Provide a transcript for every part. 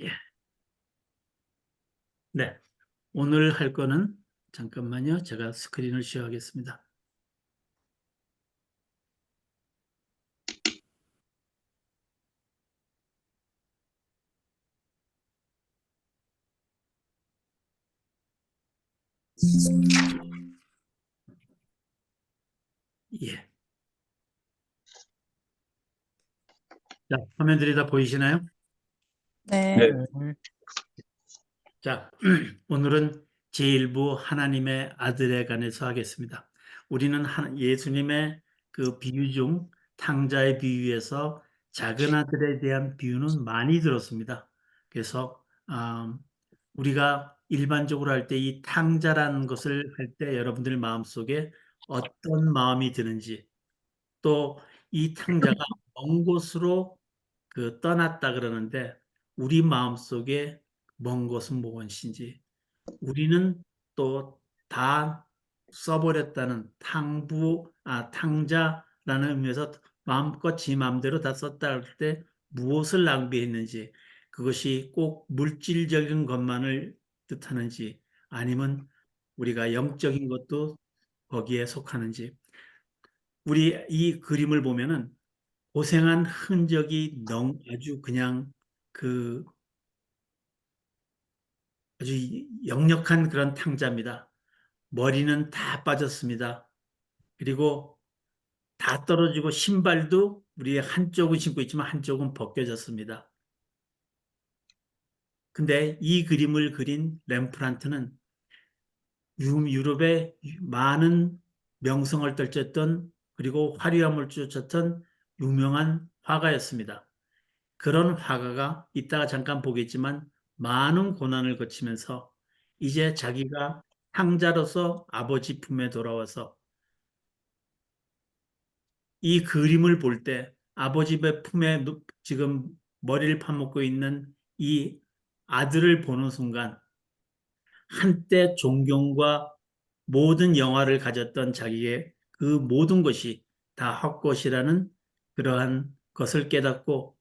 예. 네. 오늘 할 거는 잠깐만요. 제가 스크린을 쉐어하겠습니다. 예. 자, 화면들이 다 보이시나요? 네. 네. 자, 오늘은 제1부 하나님의 아들에 관해서 하겠습니다. 우리는 예수님의 그 비유 중 탕자의 비유에서 작은 아들에 대한 비유는 많이 들었습니다. 그래서 우리가 일반적으로 할 때 이 탕자라는 것을 할 때 여러분들 마음속에 어떤 마음이 드는지, 또 이 탕자가 먼 곳으로 떠났다 그러는데 우리 마음속에 먼 곳은 무엇인지, 우리는 또 다 써버렸다는 탕자라는 의미에서 마음껏 지 마음대로 다 썼다 할 때 무엇을 낭비했는지, 그것이 꼭 물질적인 것만을 뜻하는지 아니면 우리가 영적인 것도 거기에 속하는지, 우리 이 그림을 보면은 고생한 흔적이 아주 그냥 그 아주 역력한 그런 탕자입니다. 머리는 다 빠졌습니다. 그리고 다 떨어지고 신발도 우리 한쪽은 신고 있지만 한쪽은 벗겨졌습니다. 근데 이 그림을 그린 렘프란트는 유럽의 많은 명성을 떨쳤던, 그리고 화려함을 쫓았던 유명한 화가였습니다. 그런 화가가 이따가 잠깐 보겠지만 많은 고난을 거치면서 이제 자기가 탕자로서 아버지 품에 돌아와서 이 그림을 볼 때 아버지 품에 지금 머리를 파묻고 있는 이 아들을 보는 순간 한때 존경과 모든 영화를 가졌던 자기의 그 모든 것이 다 헛것이라는 그러한 것을 깨닫고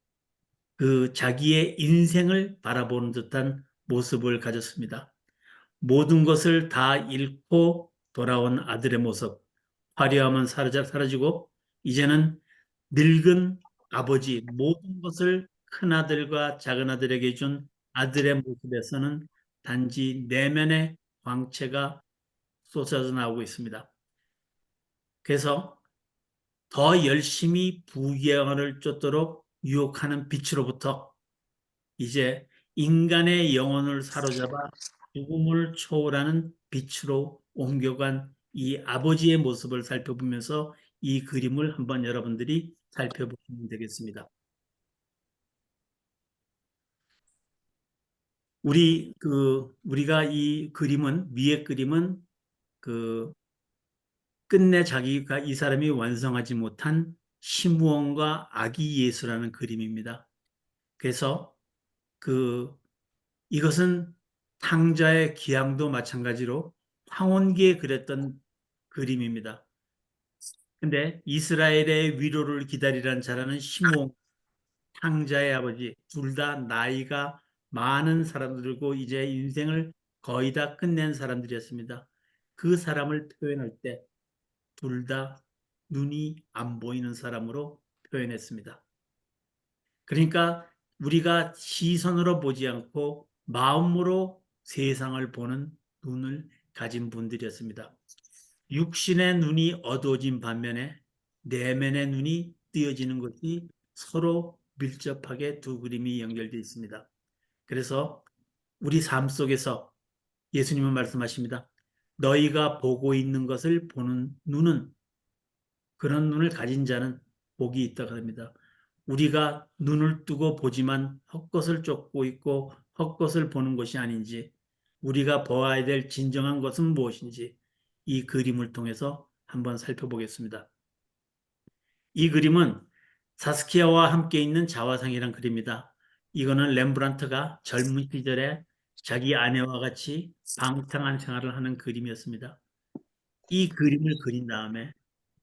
그 자기의 인생을 바라보는 듯한 모습을 가졌습니다. 모든 것을 다 잃고 돌아온 아들의 모습, 화려함은 사라지고 이제는 늙은 아버지, 모든 것을 큰아들과 작은아들에게 준 아들의 모습에서는 단지 내면의 광채가 쏟아져 나오고 있습니다. 그래서 더 열심히 부귀영화를 쫓도록 유혹하는 빛으로부터 이제 인간의 영혼을 사로잡아 죽음을 초월하는 빛으로 옮겨간 이 아버지의 모습을 살펴보면서 이 그림을 한번 여러분들이 살펴보시면 되겠습니다. 우리가 이 그림은, 위의 그림은 그 끝내 자기가 이 사람이 완성하지 못한 심우원과 아기 예수라는 그림입니다. 그래서 이것은 탕자의 기양도 마찬가지로 황혼기에 그렸던 그림입니다. 근데 이스라엘의 위로를 기다리란 자라는 시므온, 탕자의 아버지, 둘 다 나이가 많은 사람들이고 이제 인생을 거의 다 끝낸 사람들이었습니다. 그 사람을 표현할 때 둘 다 눈이 안 보이는 사람으로 표현했습니다. 그러니까 우리가 시선으로 보지 않고 마음으로 세상을 보는 눈을 가진 분들이었습니다. 육신의 눈이 어두워진 반면에 내면의 눈이 뜨여지는 것이 서로 밀접하게 두 그림이 연결되어 있습니다. 그래서 우리 삶 속에서 예수님은 말씀하십니다. 너희가 보고 있는 것을 보는 눈은, 그런 눈을 가진 자는 복이 있다고 합니다. 우리가 눈을 뜨고 보지만 헛것을 쫓고 있고 헛것을 보는 것이 아닌지, 우리가 보아야 될 진정한 것은 무엇인지 이 그림을 통해서 한번 살펴보겠습니다. 이 그림은 사스키아와 함께 있는 자화상이란 그림입니다. 이거는 렘브란트가 젊은 시절에 자기 아내와 같이 방탕한 생활을 하는 그림이었습니다. 이 그림을 그린 다음에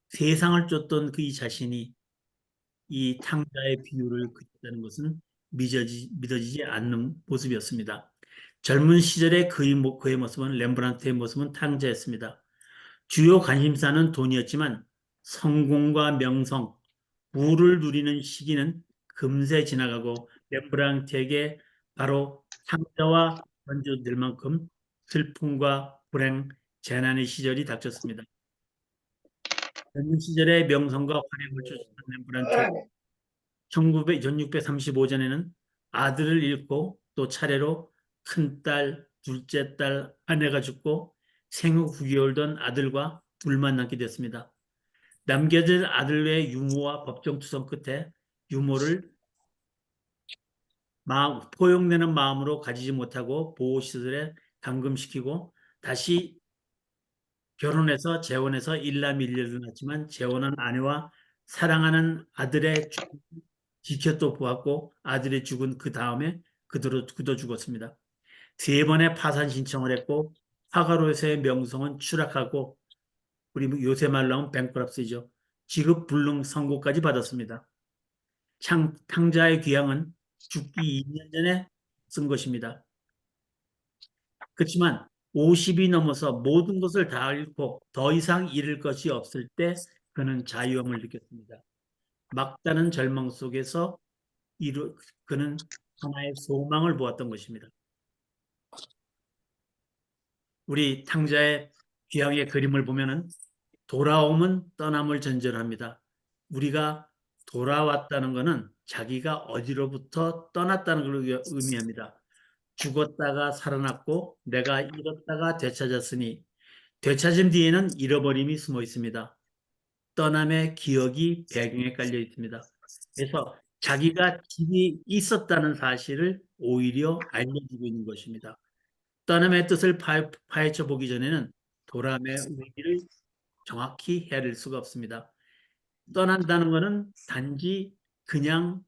세상을 쫓던 그이 자신이 이 탕자의 비유를 그렸다는 것은 믿어지지 않는 모습이었습니다. 젊은 시절의 그의 모습은 렘브란트의 모습은 탕자였습니다. 주요 관심사는 돈이었지만 성공과 명성, 부를 누리는 시기는 금세 지나가고 렘브란트에게 바로 탕자와 건조될 만큼 슬픔과 불행, 재난의 시절이 닥쳤습니다. 젊은 시절의 명성과 활약을 쫓았던 렘브란트 1635년에는 아들을 잃고 또 차례로 큰딸, 둘째 딸, 아내가 죽고 생후 9개월 된 아들과 둘만 남게 됐습니다. 남겨진 아들의 유모와 법정투성 끝에 유모를 포용되는 마음으로 가지지 못하고 보호시설에 감금시키고 다시 결혼해서 재혼해서 일남일녀를 낳았지만 재혼한 아내와 사랑하는 아들의 지켜 또 보았고 아들이 죽은 그 다음에 그도 죽었습니다. 세 번의 파산 신청을 했고 파가로에서의 명성은 추락하고 우리 요새 말로 하면 뱅크럽시죠. 지급 불능 선고까지 받았습니다. 탕자의 귀향은 죽기 2년 전에 쓴 것입니다. 그렇지만 50이 넘어서 모든 것을 다 잃고 더 이상 잃을 것이 없을 때 그는 자유함을 느꼈습니다. 막다른 절망 속에서 그는 하나의 소망을 보았던 것입니다. 우리 탕자의 귀향의 그림을 보면은 돌아옴은 떠남을 전제합니다. 우리가 돌아왔다는 것은 자기가 어디로부터 떠났다는 걸 의미합니다. 죽었다가 살아났고 내가 잃었다가 되찾았으니 되찾은 뒤에는 잃어버림이 숨어 있습니다. 떠남의 기억이 배경에 깔려 있습니다. 그래서 자기가 집이 있었다는 사실을 오히려 알려주고 있는 것입니다. 떠남의 뜻을 파헤쳐 보기 전에는 돌아옴의 의미를 정확히 헤아릴 수가 없습니다. 떠난다는 것은 단지 그냥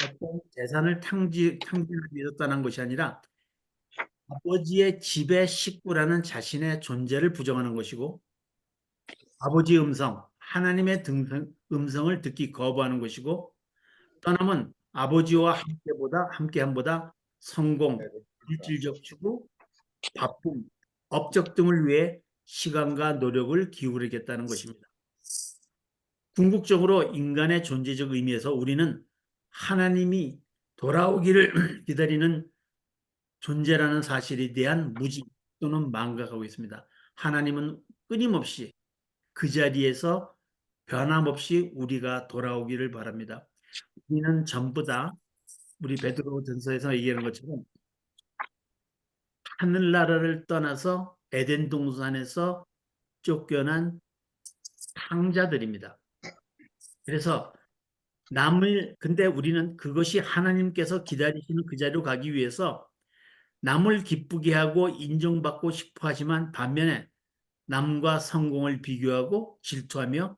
어떤 재산을 탕진하기 위해서 떠난 것이 아니라 아버지의 집의 식구라는 자신의 존재를 부정하는 것이고 아버지의 하나님의 음성을 듣기 거부하는 것이고 떠남은 아버지와 함께함보다 성공, 물질적 추구, 바쁨, 업적 등을 위해 시간과 노력을 기울이겠다는 것입니다. 궁극적으로 인간의 존재적 의미에서 우리는 하나님이 돌아오기를 기다리는 존재라는 사실에 대한 무지 또는 망각하고 있습니다. 하나님은 끊임없이 그 자리에서 변함없이 우리가 돌아오기를 바랍니다. 우리는 전부 다 우리 베드로 전서에서 얘기하는 것처럼 하늘나라를 떠나서 에덴 동산에서 쫓겨난 탕자들입니다. 그래서 근데 우리는 그것이 하나님께서 기다리시는 그 자리로 가기 위해서 남을 기쁘게 하고 인정받고 싶어 하지만 반면에 남과 성공을 비교하고 질투하며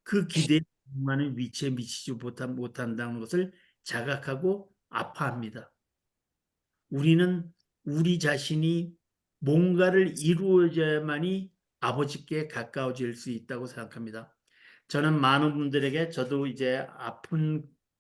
그 기대에 많은 위치에 미치지 못한다는 것을 자각하고 아파합니다. 우리는 우리 자신이 뭔가를 이루어져야만이 아버지께 가까워질 수 있다고 생각합니다. 저는 많은 분들에게 저도 이제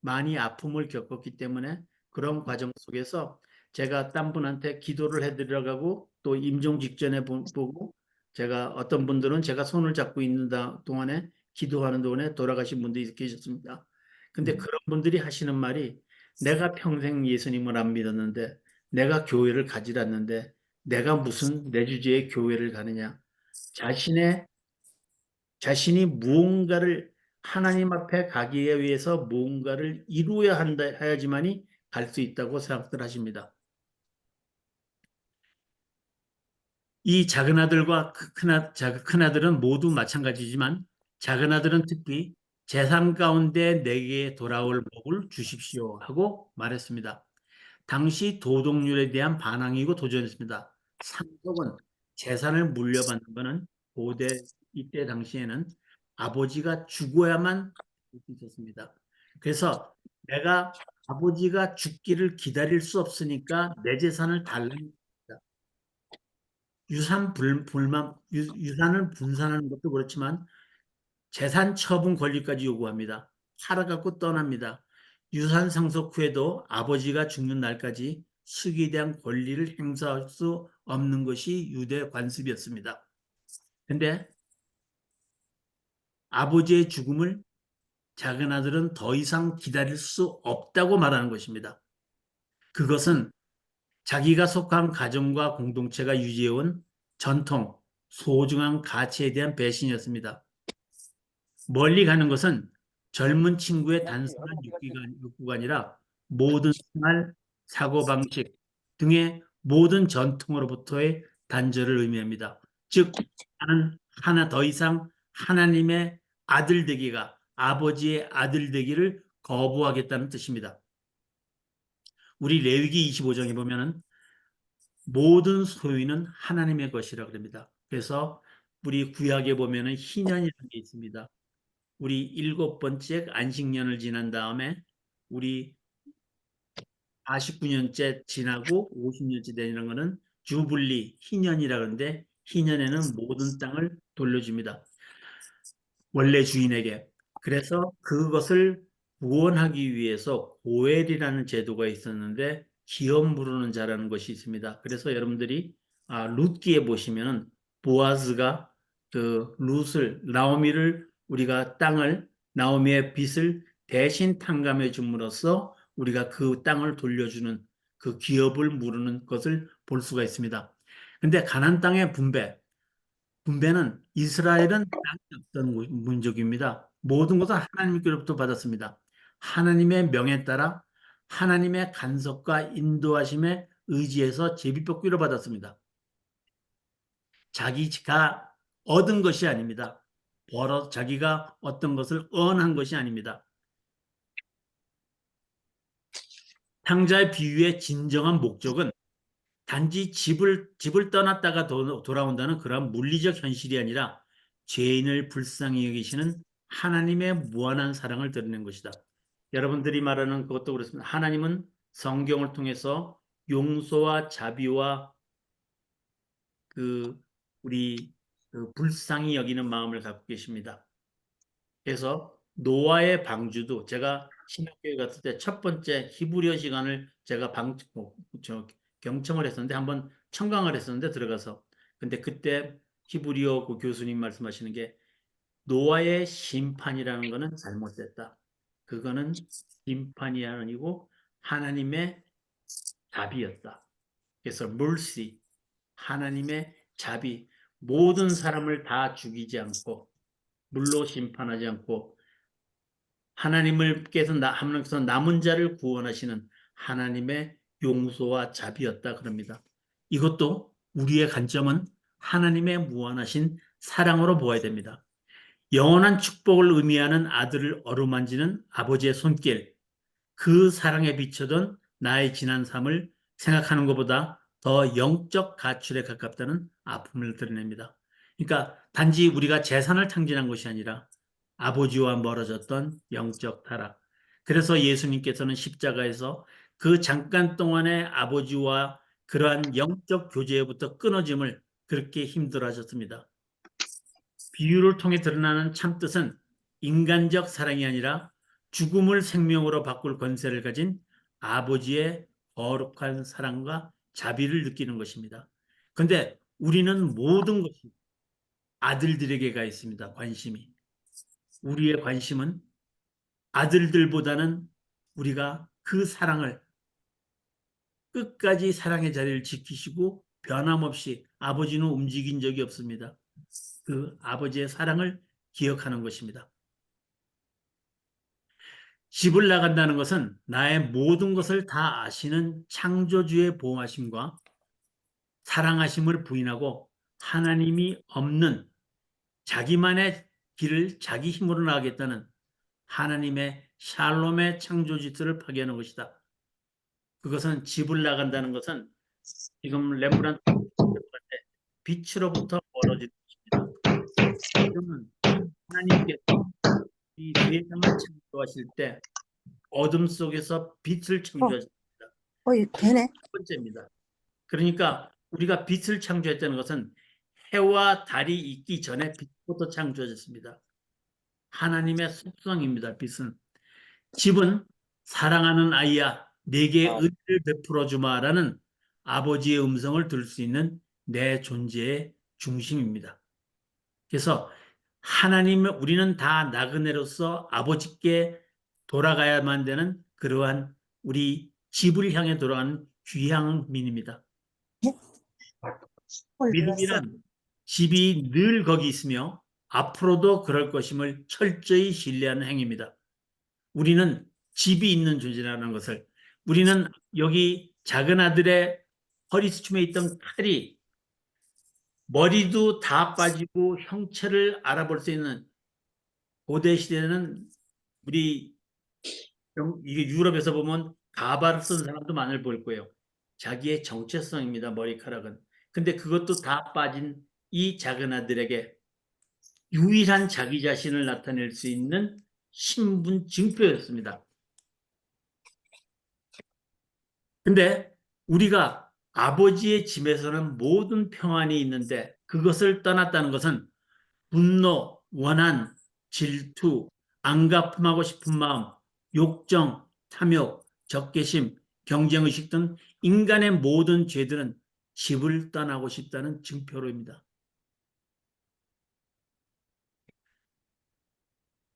많이 아픔을 겪었기 때문에 그런 과정 속에서 제가 딴 분한테 기도를 해드려가고 또 임종 직전에 보고 제가 어떤 분들은 제가 손을 잡고 있는 동안에 기도하는 동안에 돌아가신 분들이 계셨습니다. 근데 그런 분들이 하시는 말이 내가 평생 예수님을 안 믿었는데 내가 교회를 가지 않는데 내가 무슨 내 주제에 교회를 가느냐. 자신이 무언가를 하나님 앞에 가기 위해서 무언가를 이루어야 해야지만이 갈 수 있다고 생각들 하십니다. 이 작은 아들과 큰 아들은 모두 마찬가지지만 작은 아들은 특히 재산 가운데 내게 돌아올 복을 주십시오 하고 말했습니다. 당시 도덕률에 대한 반항이고 도전이었습니다. 상속은 재산을 물려받는 것은 고대 이때 당시에는 아버지가 죽어야만 할 수 있었습니다. 그래서 내가 아버지가 죽기를 기다릴 수 없으니까 내 재산을 달라는 겁니다. 유산을 분산하는 것도 그렇지만 재산 처분 권리까지 요구합니다. 팔아갖고 떠납니다. 유산 상속 후에도 아버지가 죽는 날까지 숙에 대한 권리를 행사할 수 없는 것이 유대 관습이었습니다. 근데 아버지의 죽음을 작은 아들은 더 이상 기다릴 수 없다고 말하는 것입니다. 그것은 자기가 속한 가정과 공동체가 유지해온 전통, 소중한 가치에 대한 배신이었습니다. 멀리 가는 것은 젊은 친구의 단순한 욕구가 아니라 모든 생활, 사고방식 등의 모든 전통으로부터의 단절을 의미합니다. 즉, 나는 하나 더 이상 하나님의 아들 되기가 아버지의 아들 되기를 거부하겠다는 뜻입니다. 우리 레위기 25장에 보면은 모든 소유는 하나님의 것이라 그럽니다. 그래서 우리 구약에 보면은 희년이라는 게 있습니다. 우리 7번째 안식년을 지난 다음에 우리 49년째 지나고 50년째 되는 거는 주불리 희년이라 그러는데 희년에는 모든 땅을 돌려줍니다. 원래 주인에게. 그래서 그것을 구원하기 위해서 고엘이라는 제도가 있었는데 기업 부르는 자라는 것이 있습니다. 그래서 여러분들이 룻기에 보시면은 보아즈가 그 룻을 나오미를 우리가 땅을 나오미의 빚을 대신 탕감해 줌으로써 우리가 그 땅을 돌려주는 그 기업을 물으는 것을 볼 수가 있습니다. 근데 가나안 땅의 분배는 이스라엘은 땅이 없던 민족입니다. 모든 것은 하나님께로부터 받았습니다. 하나님의 명에 따라 하나님의 간섭과 인도하심에 의지해서 제비뽑기로 받았습니다. 자기가 얻은 것이 아닙니다. 자기가 어떤 것을 언한 것이 아닙니다. 탕자의 비유의 진정한 목적은 단지 집을 떠났다가 돌아온다는 그런 물리적 현실이 아니라 죄인을 불쌍히 여기시는 하나님의 무한한 사랑을 드러낸 것이다. 여러분들이 말하는 그것도 그렇습니다. 하나님은 성경을 통해서 용서와 자비와 그 우리 그 불쌍히 여기는 마음을 갖고 계십니다. 그래서 노아의 방주도 제가 신학교에 갔을 때 첫 번째 히브리어 시간을 제가 경청을 했었는데 한번 청강을 했었는데 들어가서 근데 그때 히브리어 그 교수님 말씀하시는 게 노아의 심판이라는 거는 잘못됐다. 그거는 심판이 아니고 하나님의 자비였다. 그래서 mercy, 하나님의 자비, 모든 사람을 다 죽이지 않고 물로 심판하지 않고 하나님께서 남은 자를 구원하시는 하나님의 용서와 자비였다 그럽니다. 이것도 우리의 관점은 하나님의 무한하신 사랑으로 보아야 됩니다. 영원한 축복을 의미하는 아들을 어루만지는 아버지의 손길, 그 사랑에 비춰던 나의 지난 삶을 생각하는 것보다 더 영적 가출에 가깝다는 아픔을 드러냅니다. 그러니까 단지 우리가 재산을 탕진한 것이 아니라 아버지와 멀어졌던 영적 타락. 그래서 예수님께서는 십자가에서 그 잠깐 동안의 아버지와 그러한 영적 교제부터 끊어짐을 그렇게 힘들어하셨습니다. 비유를 통해 드러나는 참뜻은 인간적 사랑이 아니라 죽음을 생명으로 바꿀 권세를 가진 아버지의 거룩한 사랑과 자비를 느끼는 것입니다. 그런데 우리는 모든 것이 아들들에게가 있습니다. 관심이. 우리의 관심은 아들들보다는 우리가 그 사랑을 끝까지 사랑의 자리를 지키시고 변함없이 아버지는 움직인 적이 없습니다. 그 아버지의 사랑을 기억하는 것입니다. 집을 나간다는 것은 나의 모든 것을 다 아시는 창조주의 보호하심과 사랑하심을 부인하고 하나님이 없는 자기만의 길을 자기 힘으로 나가겠다는 하나님의 샬롬의 창조 질서를 파괴하는 것이다. 그것은 집을 나간다는 것은 지금 렘브란트 빛으로부터 멀어지는 것입니다. 지금은 하나님께서 이 세상을 창조하실 때 어둠 속에서 빛을 창조하십니다. 되네. 첫 번째입니다. 그러니까 우리가 빛을 창조했다는 것은 해와 달이 있기 전에 빛부터 창조하셨습니다. 하나님의 속성입니다. 빛은. 집은 사랑하는 아이야, 내게 아, 은혜를 베풀어 주마라는 아버지의 음성을 들을 수 있는 내 존재의 중심입니다. 그래서 우리는 다 나그네로서 아버지께 돌아가야만 되는 그러한 우리 집을 향해 돌아가는 귀향민입니다. 몰랐어요. 믿음이란 집이 늘 거기 있으며 앞으로도 그럴 것임을 철저히 신뢰하는 행위입니다. 우리는 집이 있는 존재라는 것을, 우리는 여기 작은 아들의 허리수춤에 있던 칼이 머리도 다 빠지고 형체를 알아볼 수 있는, 고대 시대는 우리 이게 유럽에서 보면 가발을 쓴 사람도 많을 볼 거예요. 자기의 정체성입니다, 머리카락은. 근데 그것도 다 빠진 이 작은 아들에게 유일한 자기 자신을 나타낼 수 있는 신분 증표였습니다. 근데 우리가 아버지의 집에서는 모든 평안이 있는데 그것을 떠났다는 것은 분노, 원한, 질투, 안갚음하고 싶은 마음, 욕정, 탐욕, 적개심, 경쟁의식 등 인간의 모든 죄들은 집을 떠나고 싶다는 증표로입니다.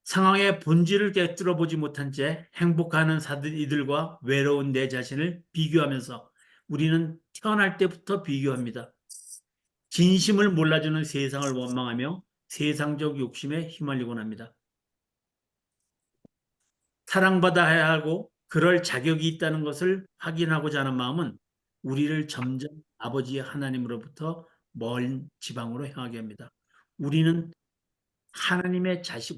상황의 본질을 깨뜨려 보지 못한 채 행복하는 이들과 외로운 내 자신을 비교하면서 우리는 태어날 때부터 비교합니다. 진심을 몰라주는 세상을 원망하며 세상적 욕심에 휘말리곤 합니다. 사랑받아야 하고 그럴 자격이 있다는 것을 확인하고자 하는 마음은 우리를 점점 아버지 하나님으로부터 먼 지방으로 향하게 합니다. 우리는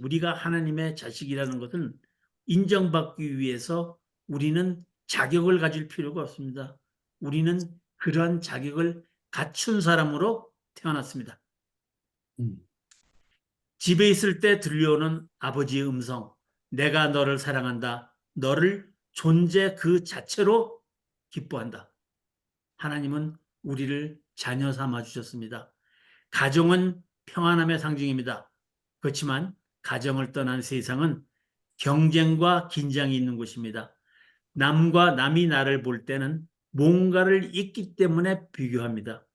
우리가 하나님의 자식이라는 것은 인정받기 위해서 우리는 자격을 가질 필요가 없습니다. 우리는 그러한 자격을 갖춘 사람으로 태어났습니다. 집에 있을 때 들려오는 아버지의 음성, 내가 너를 사랑한다. 너를 존재 그 자체로 기뻐한다. 하나님은 우리를 자녀 삼아 주셨습니다. 가정은 평안함의 상징입니다. 그렇지만 가정을 떠난 세상은 경쟁과 긴장이 있는 곳입니다. 남이 나를 볼 때는 뭔가를 잊기 때문에 비교합니다.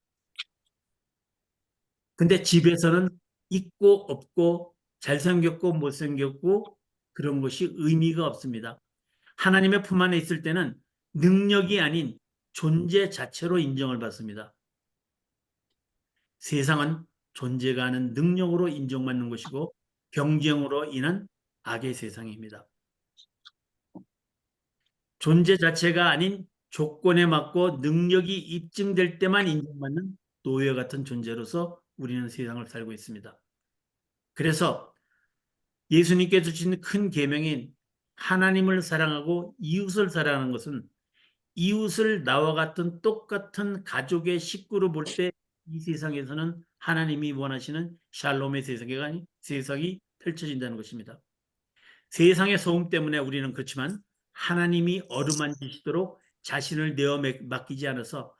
근데 집에서는 있고 없고 잘생겼고 못생겼고 그런 것이 의미가 없습니다. 하나님의 품 안에 있을 때는 능력이 아닌 존재 자체로 인정을 받습니다. 세상은 존재가 아닌 능력으로 인정받는 것이고 경쟁으로 인한 악의 세상입니다. 존재 자체가 아닌 조건에 맞고 능력이 입증될 때만 인정받는 노예 같은 존재로서 우리는 세상을 살고 있습니다. 그래서 예수님께서 주신 큰 계명인 하나님을 사랑하고 이웃을 사랑하는 것은 이웃을 나와 같은 똑같은 가족의 식구로 볼 때 이 세상에서는 하나님이 원하시는 샬롬의 세상이 펼쳐진다는 것입니다. 세상의 소음 때문에 우리는 그렇지만 하나님이 어루만지시도록 자신을 내어 맡기지 않아서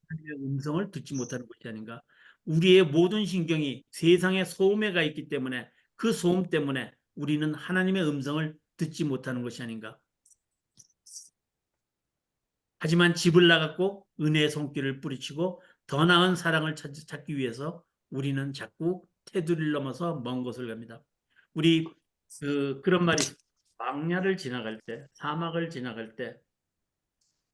하나님의 음성을 듣지 못하는 것이 아닌가. 우리의 모든 신경이 세상의 소음에 가 있기 때문에 그 소음 때문에 우리는 하나님의 음성을 듣지 못하는 것이 아닌가. 하지만 집을 나갔고 은혜의 손길을 뿌리치고 더 나은 사랑을 찾기 위해서 우리는 자꾸 테두리를 넘어서 먼 곳을 갑니다. 우리 그런 말이 있습니다. 광야를 지나갈 때, 사막을 지나갈 때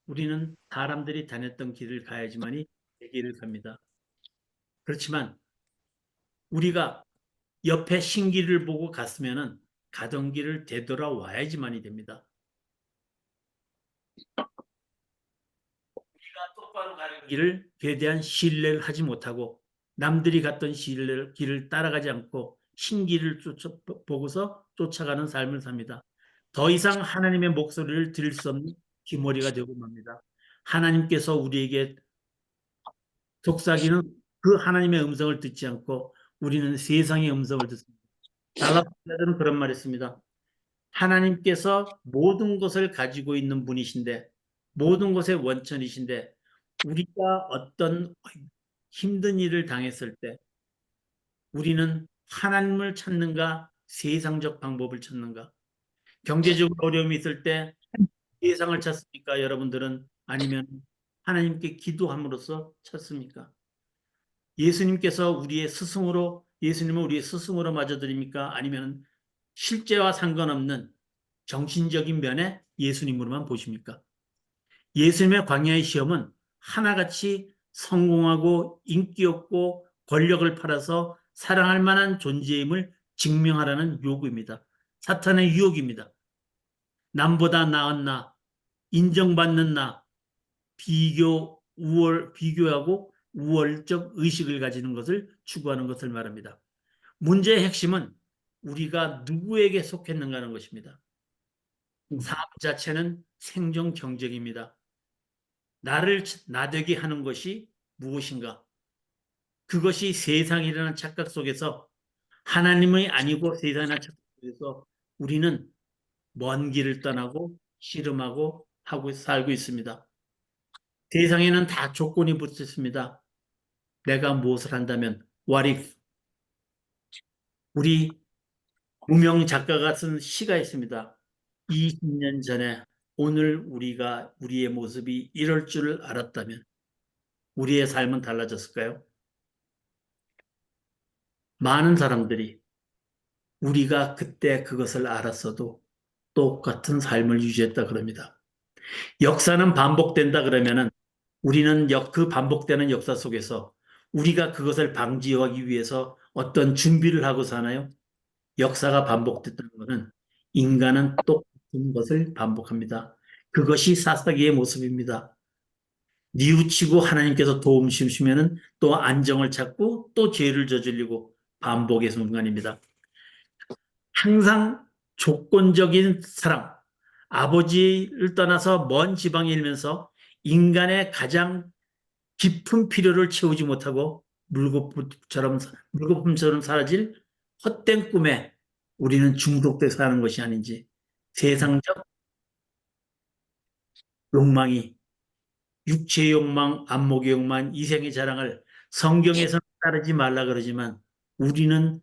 우리는 사람들이 다녔던 길을 가야지만이 그 길을 갑니다. 그렇지만 우리가 옆에 신기를 보고 갔으면은 가던 길을 되돌아와야지만이 됩니다. 우리가 똑바로 가는 길을 그에 대한 신뢰를 하지 못하고 남들이 갔던 길을 따라가지 않고 신기를 보고서 쫓아가는 삶을 삽니다. 더 이상 하나님의 목소리를 들을 수 없는 기머리가 되고 맙니다. 하나님께서 우리에게 속삭이는 그 하나님의 음성을 듣지 않고 우리는 세상의 음성을 듣습니다. 달라스자들은 그런 말을 했습니다. 하나님께서 모든 것을 가지고 있는 분이신데 모든 것의 원천이신데 우리가 어떤 힘든 일을 당했을 때 우리는 하나님을 찾는가 세상적 방법을 찾는가 경제적으로 어려움이 있을 때 세상을 찾습니까? 여러분들은 아니면 하나님께 기도함으로써 찾습니까? 예수님께서 우리의 스승으로 예수님을 우리의 스승으로 맞아들입니까? 아니면 실제와 상관없는 정신적인 면에 예수님으로만 보십니까? 예수님의 광야의 시험은 하나같이 성공하고 인기 없고 권력을 팔아서 사랑할 만한 존재임을 증명하라는 요구입니다. 사탄의 유혹입니다. 남보다 나은 나, 인정받는 나, 비교하고 우월적 의식을 가지는 것을 추구하는 것을 말합니다. 문제의 핵심은 우리가 누구에게 속했는가 하는 것입니다. 삶 자체는 생존 경쟁입니다. 나를 나되게 하는 것이 무엇인가? 그것이 세상이라는 착각 속에서 하나님이 아니고 세상이라는 착각 속에서 우리는 먼 길을 떠나고 씨름하고 하고 살고 있습니다. 세상에는 다 조건이 붙어 있습니다. 내가 무엇을 한다면 what if 우리 무명 작가가 쓴 시가 있습니다. 20년 전에 오늘 우리가 우리의 모습이 이럴 줄 알았다면 우리의 삶은 달라졌을까요? 많은 사람들이 우리가 그때 그것을 알았어도 똑같은 삶을 유지했다 그럽니다. 역사는 반복된다 그러면은 우리는 그 반복되는 역사 속에서 우리가 그것을 방지하기 위해서 어떤 준비를 하고 사나요? 역사가 반복됐다는 것은 인간은 똑같은 것을 반복합니다. 그것이 사사기의 모습입니다. 뉘우치고 하나님께서 도움 주시면은 또 안정을 찾고 또 죄를 저지르고 반복의 순간입니다. 항상 조건적인 사랑, 아버지를 떠나서 먼 지방에 일면서 인간의 가장 깊은 필요를 채우지 못하고 물거품처럼 사라질 헛된 꿈에 우리는 중독돼 사는 것이 아닌지 세상적 욕망이 육체의 욕망, 안목의 욕망, 이생의 자랑을 성경에서는 따르지 말라 그러지만 우리는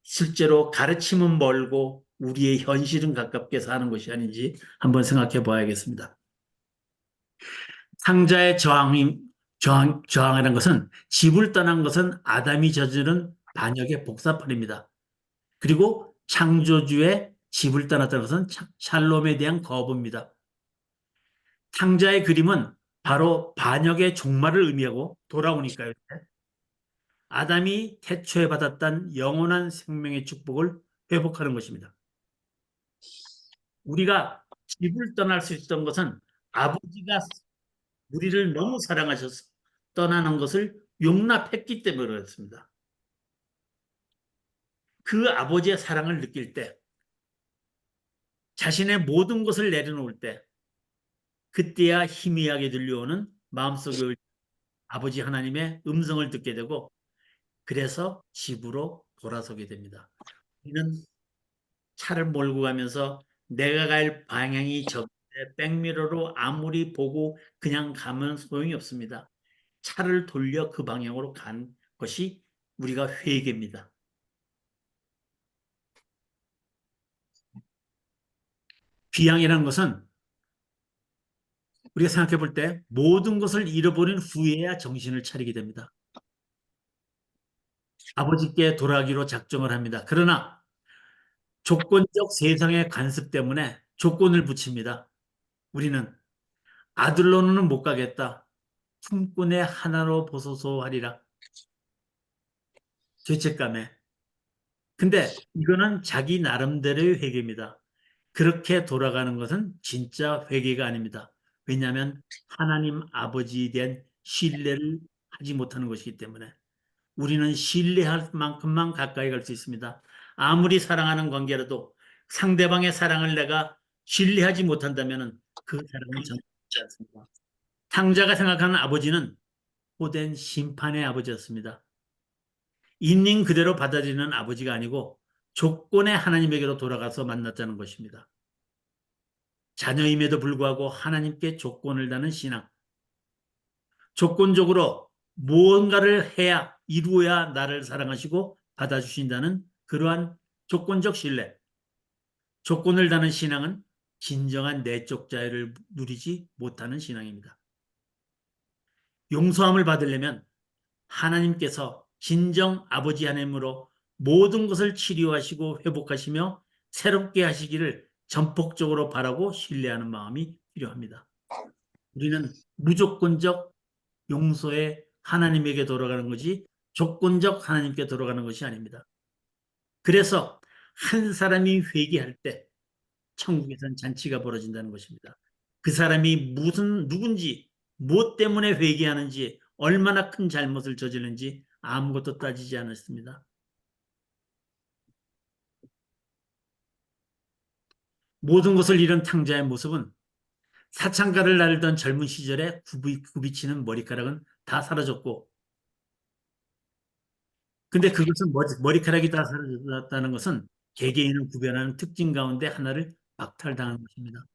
실제로 가르침은 멀고 우리의 현실은 가깝게 사는 것이 아닌지 한번 생각해 봐야겠습니다. 상자의 저항이라는 것은 집을 떠난 것은 아담이 저지른 반역의 복사판입니다. 그리고 창조주의 집을 떠났다는 것은 샬롬에 대한 거부입니다. 탕자의 그림은 바로 반역의 종말을 의미하고 돌아오니까요. 아담이 태초에 받았던 영원한 생명의 축복을 회복하는 것입니다. 우리가 집을 떠날 수 있었던 것은 아버지가 우리를 너무 사랑하셔서 떠나는 것을 용납했기 때문에 그렇습니다. 그 아버지의 사랑을 느낄 때 자신의 모든 것을 내려놓을 때 그때야 희미하게 들려오는 마음속의 아버지 하나님의 음성을 듣게 되고 그래서 집으로 돌아서게 됩니다. 우리는 차를 몰고 가면서 내가 갈 방향이 적은데 백미러로 아무리 보고 그냥 가면 소용이 없습니다. 차를 돌려 그 방향으로 간 것이 우리가 회개입니다. 귀향이라는 것은 우리가 생각해 볼 때 모든 것을 잃어버린 후에야 정신을 차리게 됩니다. 아버지께 돌아가기로 작정을 합니다. 그러나 조건적 세상의 간섭 때문에 조건을 붙입니다. 우리는 아들로는 못 가겠다. 품꾼의 하나로 보소서 하리라. 죄책감에. 근데 이거는 자기 나름대로의 회개입니다. 그렇게 돌아가는 것은 진짜 회개가 아닙니다. 왜냐하면 하나님 아버지에 대한 신뢰를 하지 못하는 것이기 때문에 우리는 신뢰할 만큼만 가까이 갈 수 있습니다. 아무리 사랑하는 관계라도 상대방의 사랑을 내가 신뢰하지 못한다면 그 사랑은 전하지 않습니다. 탕자가 생각하는 아버지는 호된 심판의 아버지였습니다. 있는 그대로 받아들이는 아버지가 아니고 조건의 하나님에게로 돌아가서 만났다는 것입니다. 자녀임에도 불구하고 하나님께 조건을 다는 신앙. 조건적으로 무언가를 해야 이루어야 나를 사랑하시고 받아주신다는 그러한 조건적 신뢰. 조건을 다는 신앙은 진정한 내적 자유를 누리지 못하는 신앙입니다. 용서함을 받으려면 하나님께서 진정 아버지 하나님으로 모든 것을 치료하시고 회복하시며 새롭게 하시기를 전폭적으로 바라고 신뢰하는 마음이 필요합니다. 우리는 무조건적 용서에 하나님에게 돌아가는 것이 조건적 하나님께 돌아가는 것이 아닙니다. 그래서 한 사람이 회개할 때 천국에선 잔치가 벌어진다는 것입니다. 그 사람이 누군지, 무엇 때문에 회개하는지, 얼마나 큰 잘못을 저질렀는지 아무것도 따지지 않았습니다. 모든 것을 잃은 탕자의 모습은 사창가를 날던 젊은 시절에 굽이치는 머리카락은 다 사라졌고, 근데 그것은 머리카락이 다 사라졌다는 것은 개개인을 구별하는 특징 가운데 하나를 박탈당한 것입니다.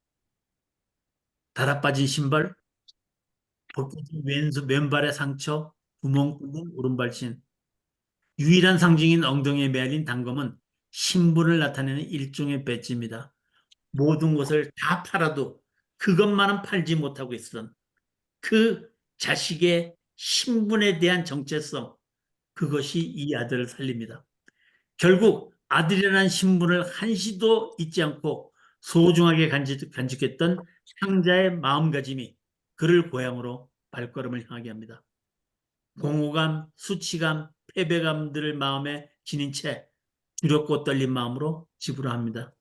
달아빠진 신발, 벗겨진 왼발의 상처, 구멍 뚫린 오른발신, 유일한 상징인 엉덩이에 매달린 단검은 신분을 나타내는 일종의 배지입니다. 모든 것을 다 팔아도 그것만은 팔지 못하고 있었던 그 자식의 신분에 대한 정체성, 그것이 이 아들을 살립니다. 결국 아들이라는 신분을 한시도 잊지 않고 소중하게 간직했던 상자의 마음가짐이 그를 고향으로 발걸음을 향하게 합니다. 공허감, 수치감, 패배감들을 마음에 지닌 채 두렵고 떨린 마음으로 집으로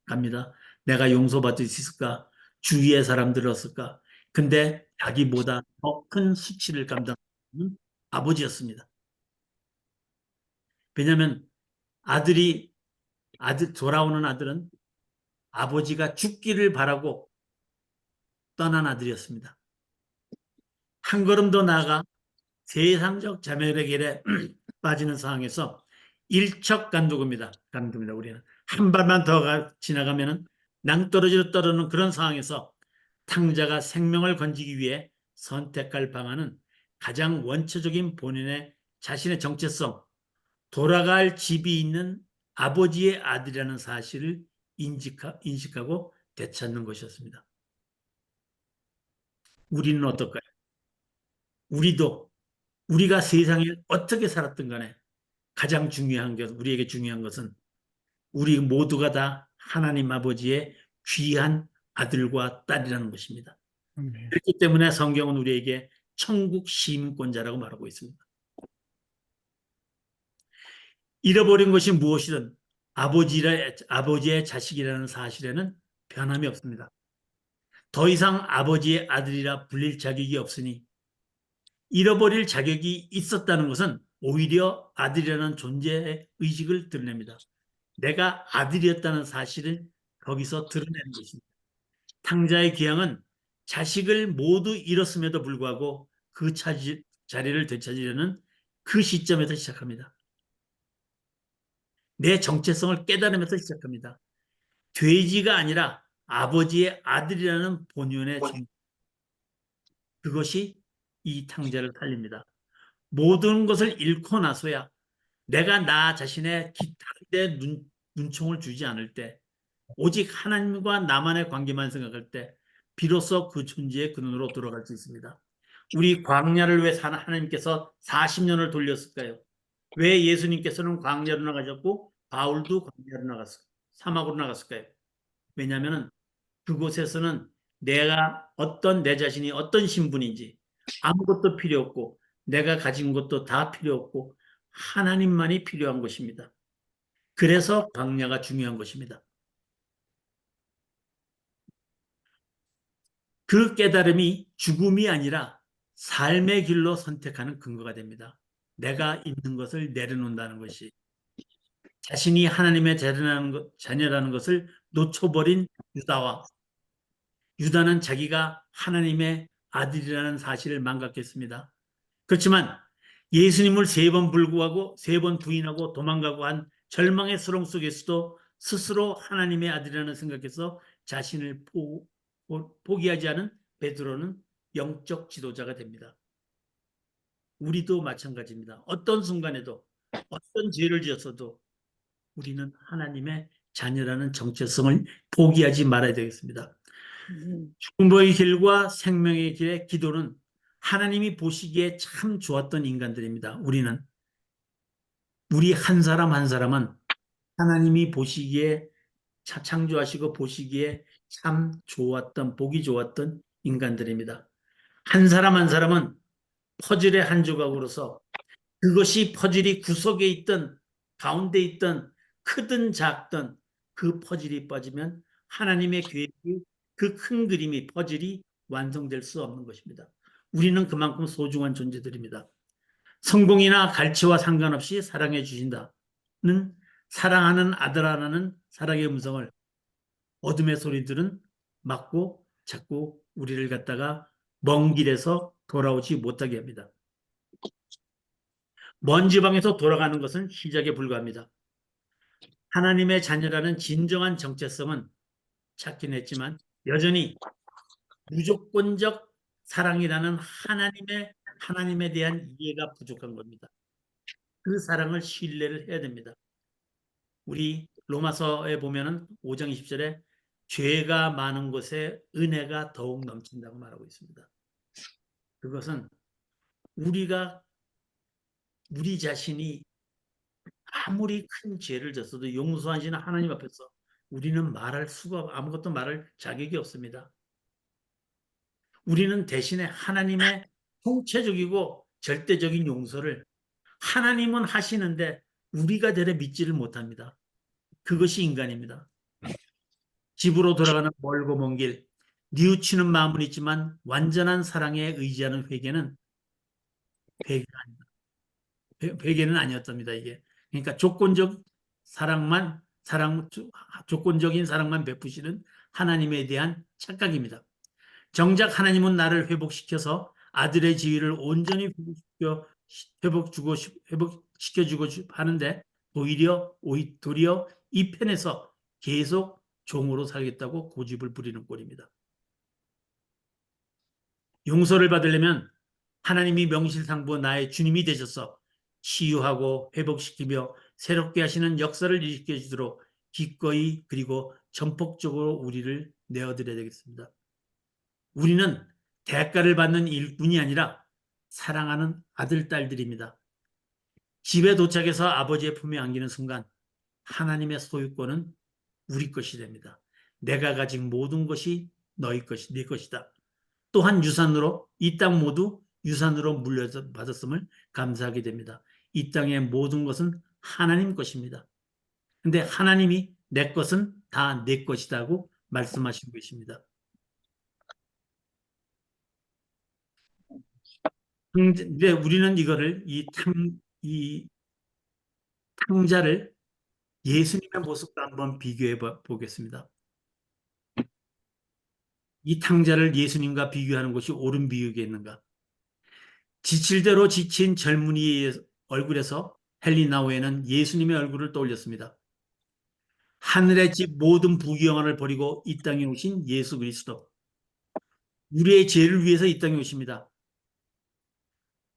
갑니다. 내가 용서받을 수 있을까? 주위의 사람들을 어을까? 근데 자기보다 더 큰 수치를 감당하는 아버지였습니다. 왜냐하면 돌아오는 아들은 아버지가 죽기를 바라고 떠난 아들이었습니다. 한 걸음 더 나아가 세상적 자멸의 길에 빠지는 상황에서 일척간두입니다. 우리는 한 발만 더 지나가면 낭떠러지로 떨어지는 그런 상황에서 탕자가 생명을 건지기 위해 선택할 방안은 가장 원초적인 본인의 자신의 정체성, 돌아갈 집이 있는 아버지의 아들이라는 사실을 인식하고 되찾는 것이었습니다. 우리는 어떨까요? 우리가 세상에 어떻게 살았든 간에 가장 중요한 것, 우리에게 중요한 것은 우리 모두가 다 하나님 아버지의 귀한 아들과 딸이라는 것입니다. 그렇기 때문에 성경은 우리에게 천국 시민권자라고 말하고 있습니다. 잃어버린 것이 무엇이든 아버지의 자식이라는 사실에는 변함이 없습니다. 더 이상 아버지의 아들이라 불릴 자격이 없으니 잃어버릴 자격이 있었다는 것은 오히려 아들이라는 존재의 의식을 드러냅니다. 내가 아들이었다는 사실을 거기서 드러내는 것입니다. 탕자의 귀향은 자식을 모두 잃었음에도 불구하고 그 자리를 되찾으려는 그 시점에서 시작합니다. 내 정체성을 깨달으면서 시작합니다. 돼지가 아니라 아버지의 아들이라는 본연의 그것이 이 탕자를 살립니다. 모든 것을 잃고 나서야 내가 나 자신의 기타에 눈총을 주지 않을 때, 오직 하나님과 나만의 관계만 생각할 때 비로소 그 존재의 근원으로 돌아갈 수 있습니다. 우리 광야를 왜 하나님께서 40년을 돌렸을까요? 왜 예수님께서는 광야로 나가셨고 바울도 광야로 나갔을까요? 사막으로 나갔을까요? 왜냐하면 그곳에서는 내 자신이 어떤 신분인지 아무것도 필요 없고 내가 가진 것도 다 필요 없고 하나님만이 필요한 것입니다. 그래서 광야가 중요한 것입니다. 그 깨달음이 죽음이 아니라 삶의 길로 선택하는 근거가 됩니다. 내가 있는 것을 내려놓는다는 것이 자신이 하나님의 자녀라는 것을 놓쳐버린 유다는 자기가 하나님의 아들이라는 사실을 망각했습니다. 그렇지만 예수님을 3번 불구하고 3번 부인하고 도망가고 한 절망의 수렁 속에서도 스스로 하나님의 아들이라는 생각해서 자신을 포기하지 않은 베드로는 영적 지도자가 됩니다. 우리도 마찬가지입니다. 어떤 순간에도 어떤 죄를 지었어도 우리는 하나님의 자녀라는 정체성을 포기하지 말아야 되겠습니다. 죽음의 길과 생명의 길의 기도는 하나님이 보시기에 참 좋았던 인간들입니다. 우리 한 사람 한 사람은 하나님이 보시기에 창조하시고 보시기에 참 좋았던, 보기 좋았던 인간들입니다. 한 사람 한 사람은 퍼즐의 한 조각으로서 그것이 퍼즐이 구석에 있던 가운데 있던 크든 작든 그 퍼즐이 빠지면 하나님의 계획이 그 큰 그림이 퍼즐이 완성될 수 없는 것입니다. 우리는 그만큼 소중한 존재들입니다. 성공이나 갈치와 상관없이 사랑해 주신다는 사랑하는 아들 하나는 사랑의 음성을 어둠의 소리들은 막고 자꾸 우리를 갖다가 먼 길에서 돌아오지 못하게 합니다. 먼 지방에서 돌아가는 것은 시작에 불과합니다. 하나님의 자녀라는 진정한 정체성은 찾긴 했지만 여전히 무조건적 사랑이라는 하나님에 대한 이해가 부족한 겁니다. 그 사랑을 신뢰를 해야 됩니다. 우리 로마서에 보면은 5장 20절에 죄가 많은 곳에 은혜가 더욱 넘친다고 말하고 있습니다. 그것은 우리 자신이 아무리 큰 죄를 졌어도 용서하시는 하나님 앞에서 우리는 아무것도 말할 자격이 없습니다. 우리는 대신에 하나님의 통체적이고 절대적인 용서를 하나님은 하시는데 우리가 되려 믿지를 못합니다. 그것이 인간입니다. 집으로 돌아가는 멀고 먼 길, 뉘우치는 마음은 있지만 완전한 사랑에 의지하는 회개는 아니었답니다. 이게 그러니까 조건적인 사랑만 베푸시는 하나님에 대한 착각입니다. 정작 하나님은 나를 회복시켜서 아들의 지위를 온전히 회복시켜주고 하는데 도리어 이 편에서 계속 종으로 살겠다고 고집을 부리는 꼴입니다. 용서를 받으려면 하나님이 명실상부 나의 주님이 되셔서 치유하고 회복시키며 새롭게 하시는 역사를 일으켜 주도록 기꺼이 그리고 전폭적으로 우리를 내어드려야 되겠습니다. 우리는 대가를 받는 일꾼이 아니라 사랑하는 아들, 딸들입니다. 집에 도착해서 아버지의 품에 안기는 순간 하나님의 소유권은 우리 것이 됩니다. 내가 가진 모든 것이 네 것이다. 또한 이 땅 모두 유산으로 물려받았음을 감사하게 됩니다. 이 땅의 모든 것은 하나님 것입니다. 근데 하나님이 내 것은 다 내 것이다고 말씀하시고 계십니다. 근데 우리는 이 탕자를 예수님의 모습과 한번 비교해 보겠습니다. 이 탕자를 예수님과 비교하는 것이 옳은 비유겠는가? 지칠 대로 지친 젊은이의 얼굴에서 헬리나오에는 예수님의 얼굴을 떠올렸습니다. 하늘의 집 모든 부귀영화를 버리고 이 땅에 오신 예수 그리스도. 우리의 죄를 위해서 이 땅에 오십니다.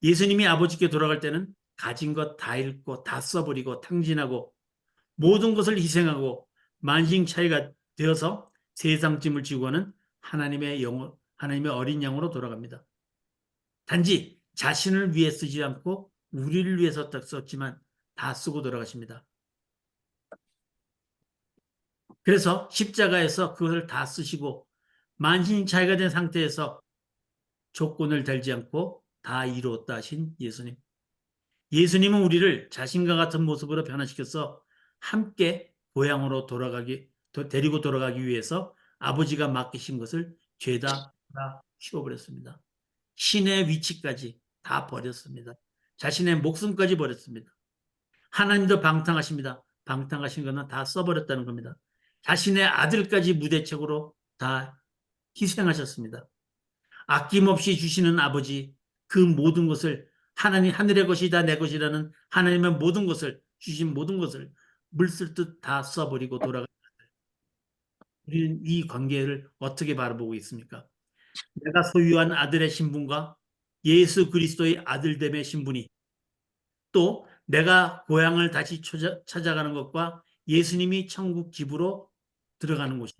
예수님이 아버지께 돌아갈 때는 가진 것 다 잃고 다 써버리고 탕진하고 모든 것을 희생하고 만신차이가 되어서 세상 짐을 지고 가는 하나님의 어린 양으로 돌아갑니다. 단지 자신을 위해 쓰지 않고 우리를 위해서 썼지만 다 쓰고 돌아가십니다. 그래서 십자가에서 그것을 다 쓰시고 만신차이가 된 상태에서 조건을 달지 않고 다 이루었다 하신 예수님. 예수님은 우리를 자신과 같은 모습으로 변화시켜서 함께 고향으로 데리고 돌아가기 위해서 아버지가 맡기신 것을 죄다 치워버렸습니다. 신의 위치까지 다 버렸습니다. 자신의 목숨까지 버렸습니다. 하나님도 방탕하십니다. 방탕하신 것은 다 써버렸다는 겁니다. 자신의 아들까지 무대책으로 다 희생하셨습니다. 아낌없이 주시는 아버지, 그 모든 것을 하늘의 것이 다 내 것이라는 하나님의 모든 것을 주신 모든 것을 물쓸듯 다 써버리고 돌아가. 우리는 이 관계를 어떻게 바라보고 있습니까? 내가 소유한 아들의 신분과 예수 그리스도의 아들됨의 신분이 또 내가 고향을 다시 찾아가는 것과 예수님이 천국 집으로 돌아가는 것이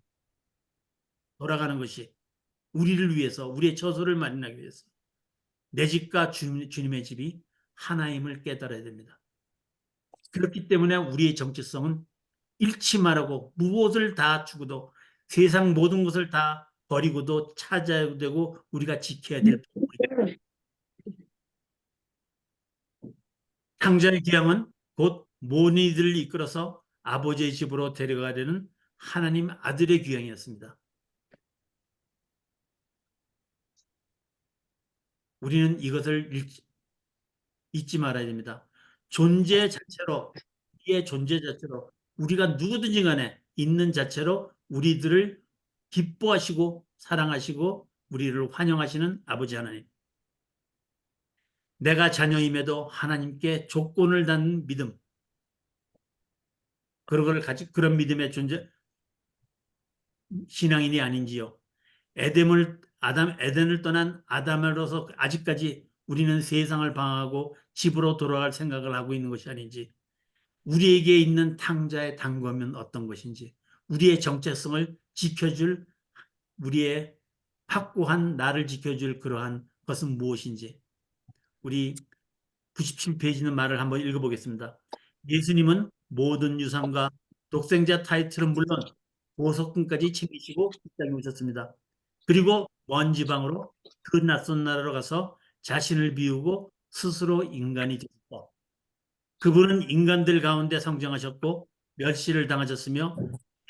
우리를 위해서, 우리의 처소를 마련하기 위해서 내 집과 주님의 집이 하나임을 깨달아야 됩니다. 그렇기 때문에 우리의 정체성은 잃지 말고 무엇을 다 주고도 세상 모든 것을 다 버리고도 찾아야 되고 우리가 지켜야 될 탕자의 귀함은 곧 모니들을 이끌어서 아버지의 집으로 데려가려는 하나님 아들의 귀향이었습니다. 우리는 이것을 잊지 말아야 됩니다. 존재 자체로, 우리의 존재 자체로, 우리가 누구든지 간에 있는 자체로 우리들을 기뻐하시고 사랑하시고 우리를 환영하시는 아버지 하나님. 내가 자녀임에도 하나님께 조건을 닫는 믿음. 그런 믿음의 존재, 신앙인이 아닌지요. 에덴을 떠난 아담으로서 아직까지 우리는 세상을 방황하고 집으로 돌아갈 생각을 하고 있는 것이 아닌지, 우리에게 있는 탕자의 단검은 어떤 것인지, 우리의 정체성을 지켜줄, 우리의 확고한 나를 지켜줄 그러한 것은 무엇인지, 우리 97페이지는 말을 한번 읽어보겠습니다. 예수님은 모든 유산과 독생자 타이틀은 물론 보석금까지 챙기시고 이 땅에 오셨습니다. 그리고 먼 지방으로 그 낯선 나라로 가서 자신을 비우고 스스로 인간이 되셨다. 그분은 인간들 가운데 성장하셨고 멸시를 당하셨으며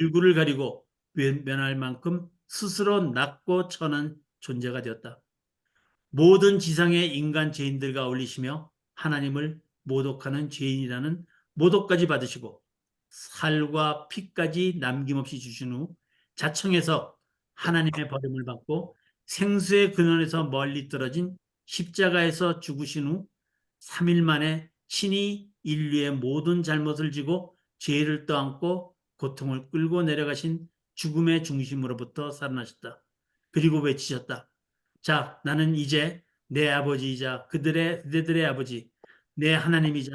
얼굴을 가리고 면할 만큼 스스로 낮고 천한 존재가 되었다. 모든 지상의 인간 죄인들과 어울리시며 하나님을 모독하는 죄인이라는 모독까지 받으시고 살과 피까지 남김없이 주신 후 자청해서 하나님의 버림을 받고 생수의 근원에서 멀리 떨어진 십자가에서 죽으신 후 3일 만에 친히 인류의 모든 잘못을 지고 죄를 떠안고 고통을 끌고 내려가신 죽음의 중심으로부터 살아나셨다. 그리고 외치셨다. 자, 나는 이제 내 아버지이자 그대들의 아버지, 내 하나님이자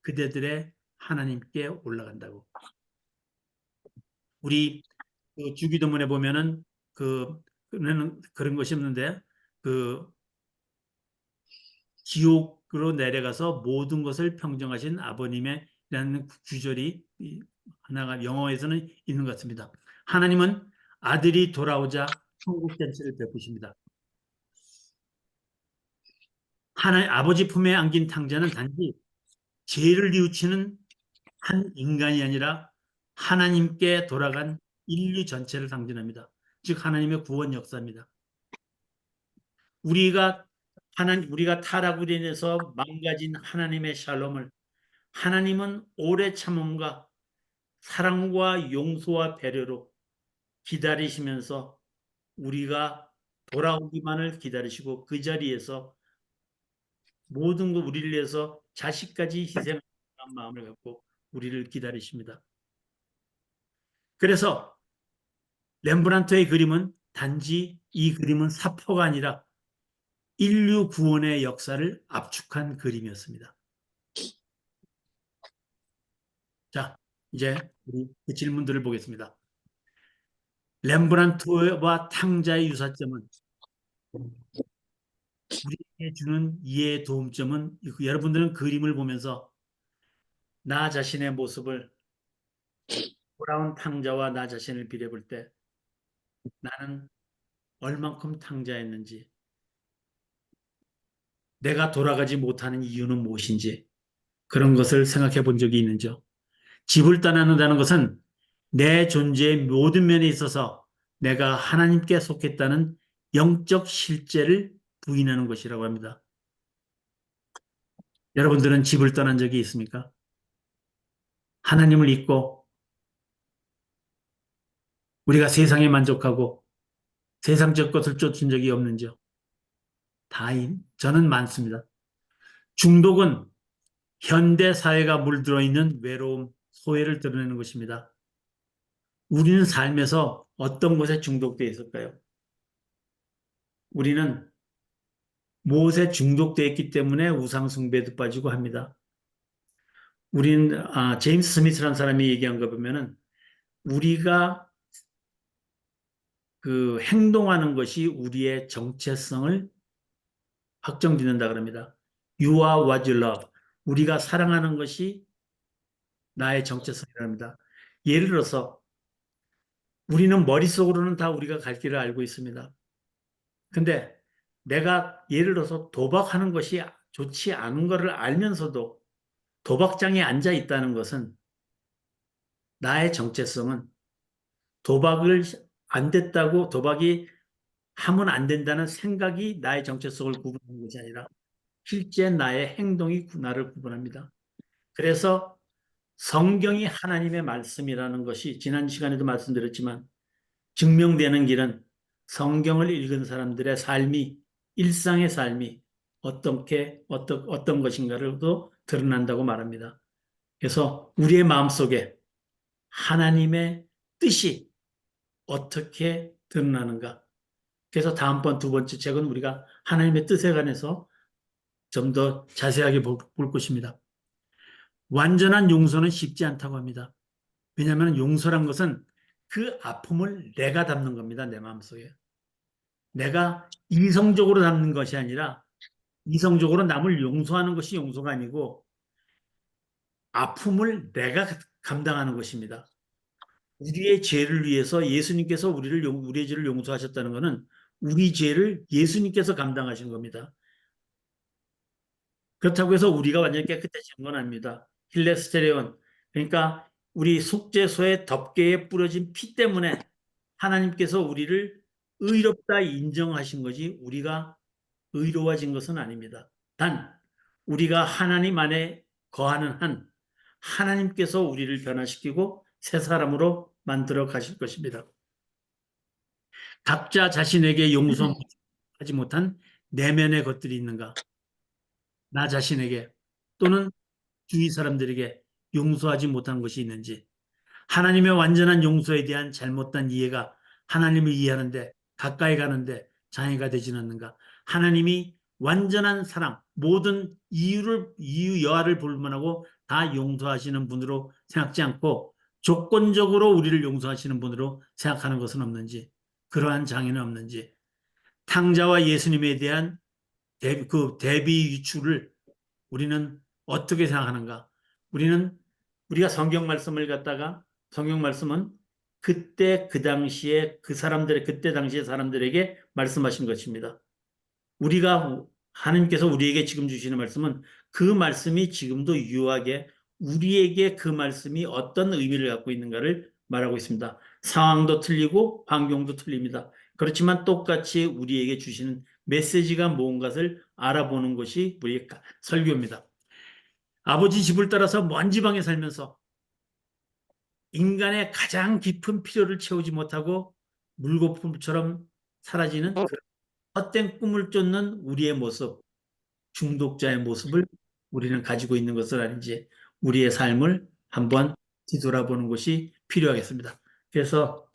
그대들의 하나님께 올라간다고. 우리 그 주기도문에 보면은 그런 것이 없는데 그 지옥으로 내려가서 모든 것을 평정하신 아버님의라는 구절이 하나가 영어에서는 있는 것 같습니다. 하나님은 아들이 돌아오자 천국 잔치를 베푸십니다. 하나님 아버지 품에 안긴 탕자는 단지 죄를 뉘우치는 한 인간이 아니라 하나님께 돌아간 인류 전체를 상징합니다. 즉 하나님의 구원 역사입니다. 우리가 타락으로 인해서 망가진 하나님의 샬롬을 하나님은 오래 참음과 사랑과 용서와 배려로 기다리시면서 우리가 돌아오기만을 기다리시고 그 자리에서 모든 것 우리를 위해서 자식까지 희생하는 마음을 갖고 우리를 기다리십니다. 그래서 렘브란트의 그림은 단지 이 그림은 사포가 아니라 인류 구원의 역사를 압축한 그림이었습니다. 자, 이제 우리 그 질문들을 보겠습니다. 렘브란트와 탕자의 유사점은 우리에게 주는 이해의 도움점은 여러분들은 그림을 보면서 나 자신의 모습을 돌아온 탕자와 나 자신을 비례볼 때 나는 얼만큼 탕자였는지, 내가 돌아가지 못하는 이유는 무엇인지 그런 것을 생각해 본 적이 있는지요. 집을 떠나는다는 것은 내 존재의 모든 면에 있어서 내가 하나님께 속했다는 영적 실제를 부인하는 것이라고 합니다. 여러분들은 집을 떠난 적이 있습니까? 하나님을 잊고 우리가 세상에 만족하고 세상적 것을 쫓은 적이 없는지요? 저는 많습니다. 중독은 현대 사회가 물들어 있는 외로움, 소외를 드러내는 것입니다. 우리는 삶에서 어떤 것에 중독되어 있을까요? 우리는 무엇에 중독되어 있기 때문에 우상숭배도 빠지고 합니다. 제임스 스미스라는 사람이 얘기한 거 보면은 우리가 그 행동하는 것이 우리의 정체성을 확정짓는다 그럽니다. You are what you love. 우리가 사랑하는 것이 나의 정체성이랍니다. 예를 들어서 우리는 머릿속으로는 다 우리가 갈 길을 알고 있습니다. 근데 내가 예를 들어서 도박하는 것이 좋지 않은 것을 알면서도 도박장에 앉아 있다는 것은 나의 정체성은 도박을 안 됐다고 도박이 하면 안 된다는 생각이 나의 정체성을 구분하는 것이 아니라 실제 나의 행동이 나를 구분합니다. 그래서 성경이 하나님의 말씀이라는 것이 지난 시간에도 말씀드렸지만 증명되는 길은 성경을 읽은 사람들의 삶이 일상의 삶이 어떤 것인가를도 드러난다고 말합니다. 그래서 우리의 마음속에 하나님의 뜻이 어떻게 드러나는가. 그래서 다음번 두 번째 책은 우리가 하나님의 뜻에 관해서 좀 더 자세하게 볼 것입니다. 완전한 용서는 쉽지 않다고 합니다. 왜냐하면 용서란 것은 그 아픔을 내가 담는 겁니다. 내 마음속에. 내가 이성적으로 담는 것이 아니라 이성적으로 남을 용서하는 것이 용서가 아니고 아픔을 내가 감당하는 것입니다. 우리의 죄를 위해서 예수님께서 우리의 죄를 용서하셨다는 것은 우리 죄를 예수님께서 감당하신 겁니다. 그렇다고 해서 우리가 완전히 깨끗해진 건 아닙니다. 힐레스테레온, 그러니까 우리 속죄소의 덮개에 뿌려진 피 때문에 하나님께서 우리를 의롭다 인정하신 거지 우리가 의로워진 것은 아닙니다. 단 우리가 하나님 안에 거하는 한 하나님께서 우리를 변화시키고 새 사람으로 만들어 가실 것입니다. 각자 자신에게 용서하지 못한 내면의 것들이 있는가? 나 자신에게 또는 주위 사람들에게 용서하지 못한 것이 있는지, 하나님의 완전한 용서에 대한 잘못된 이해가 하나님을 이해하는데 가까이 가는데 장애가 되지는 않는가? 하나님이 완전한 사랑, 모든 이유 여하를 불문하고 다 용서하시는 분으로 생각지 않고 조건적으로 우리를 용서하시는 분으로 생각하는 것은 없는지, 그러한 장애는 없는지, 탕자와 예수님에 대한 그 대비 유추를 우리는 어떻게 생각하는가? 우리가 성경 말씀을 갖다가 성경 말씀은 그때 그 당시에 그때 당시의 사람들에게 말씀하신 것입니다. 우리가 하나님께서 우리에게 지금 주시는 말씀은 그 말씀이 지금도 유효하게 우리에게 그 말씀이 어떤 의미를 갖고 있는가를 말하고 있습니다. 상황도 틀리고 환경도 틀립니다. 그렇지만 똑같이 우리에게 주시는 메시지가 뭔가를 알아보는 것이 우리의 설교입니다. 아버지 집을 따라서 먼 지방에 살면서 인간의 가장 깊은 필요를 채우지 못하고 물거품처럼 사라지는 그 헛된 꿈을 쫓는 우리의 모습, 중독자의 모습을 우리는 가지고 있는 것은 아닌지 우리의 삶을 한번 뒤돌아보는 것이 필요하겠습니다. 그래서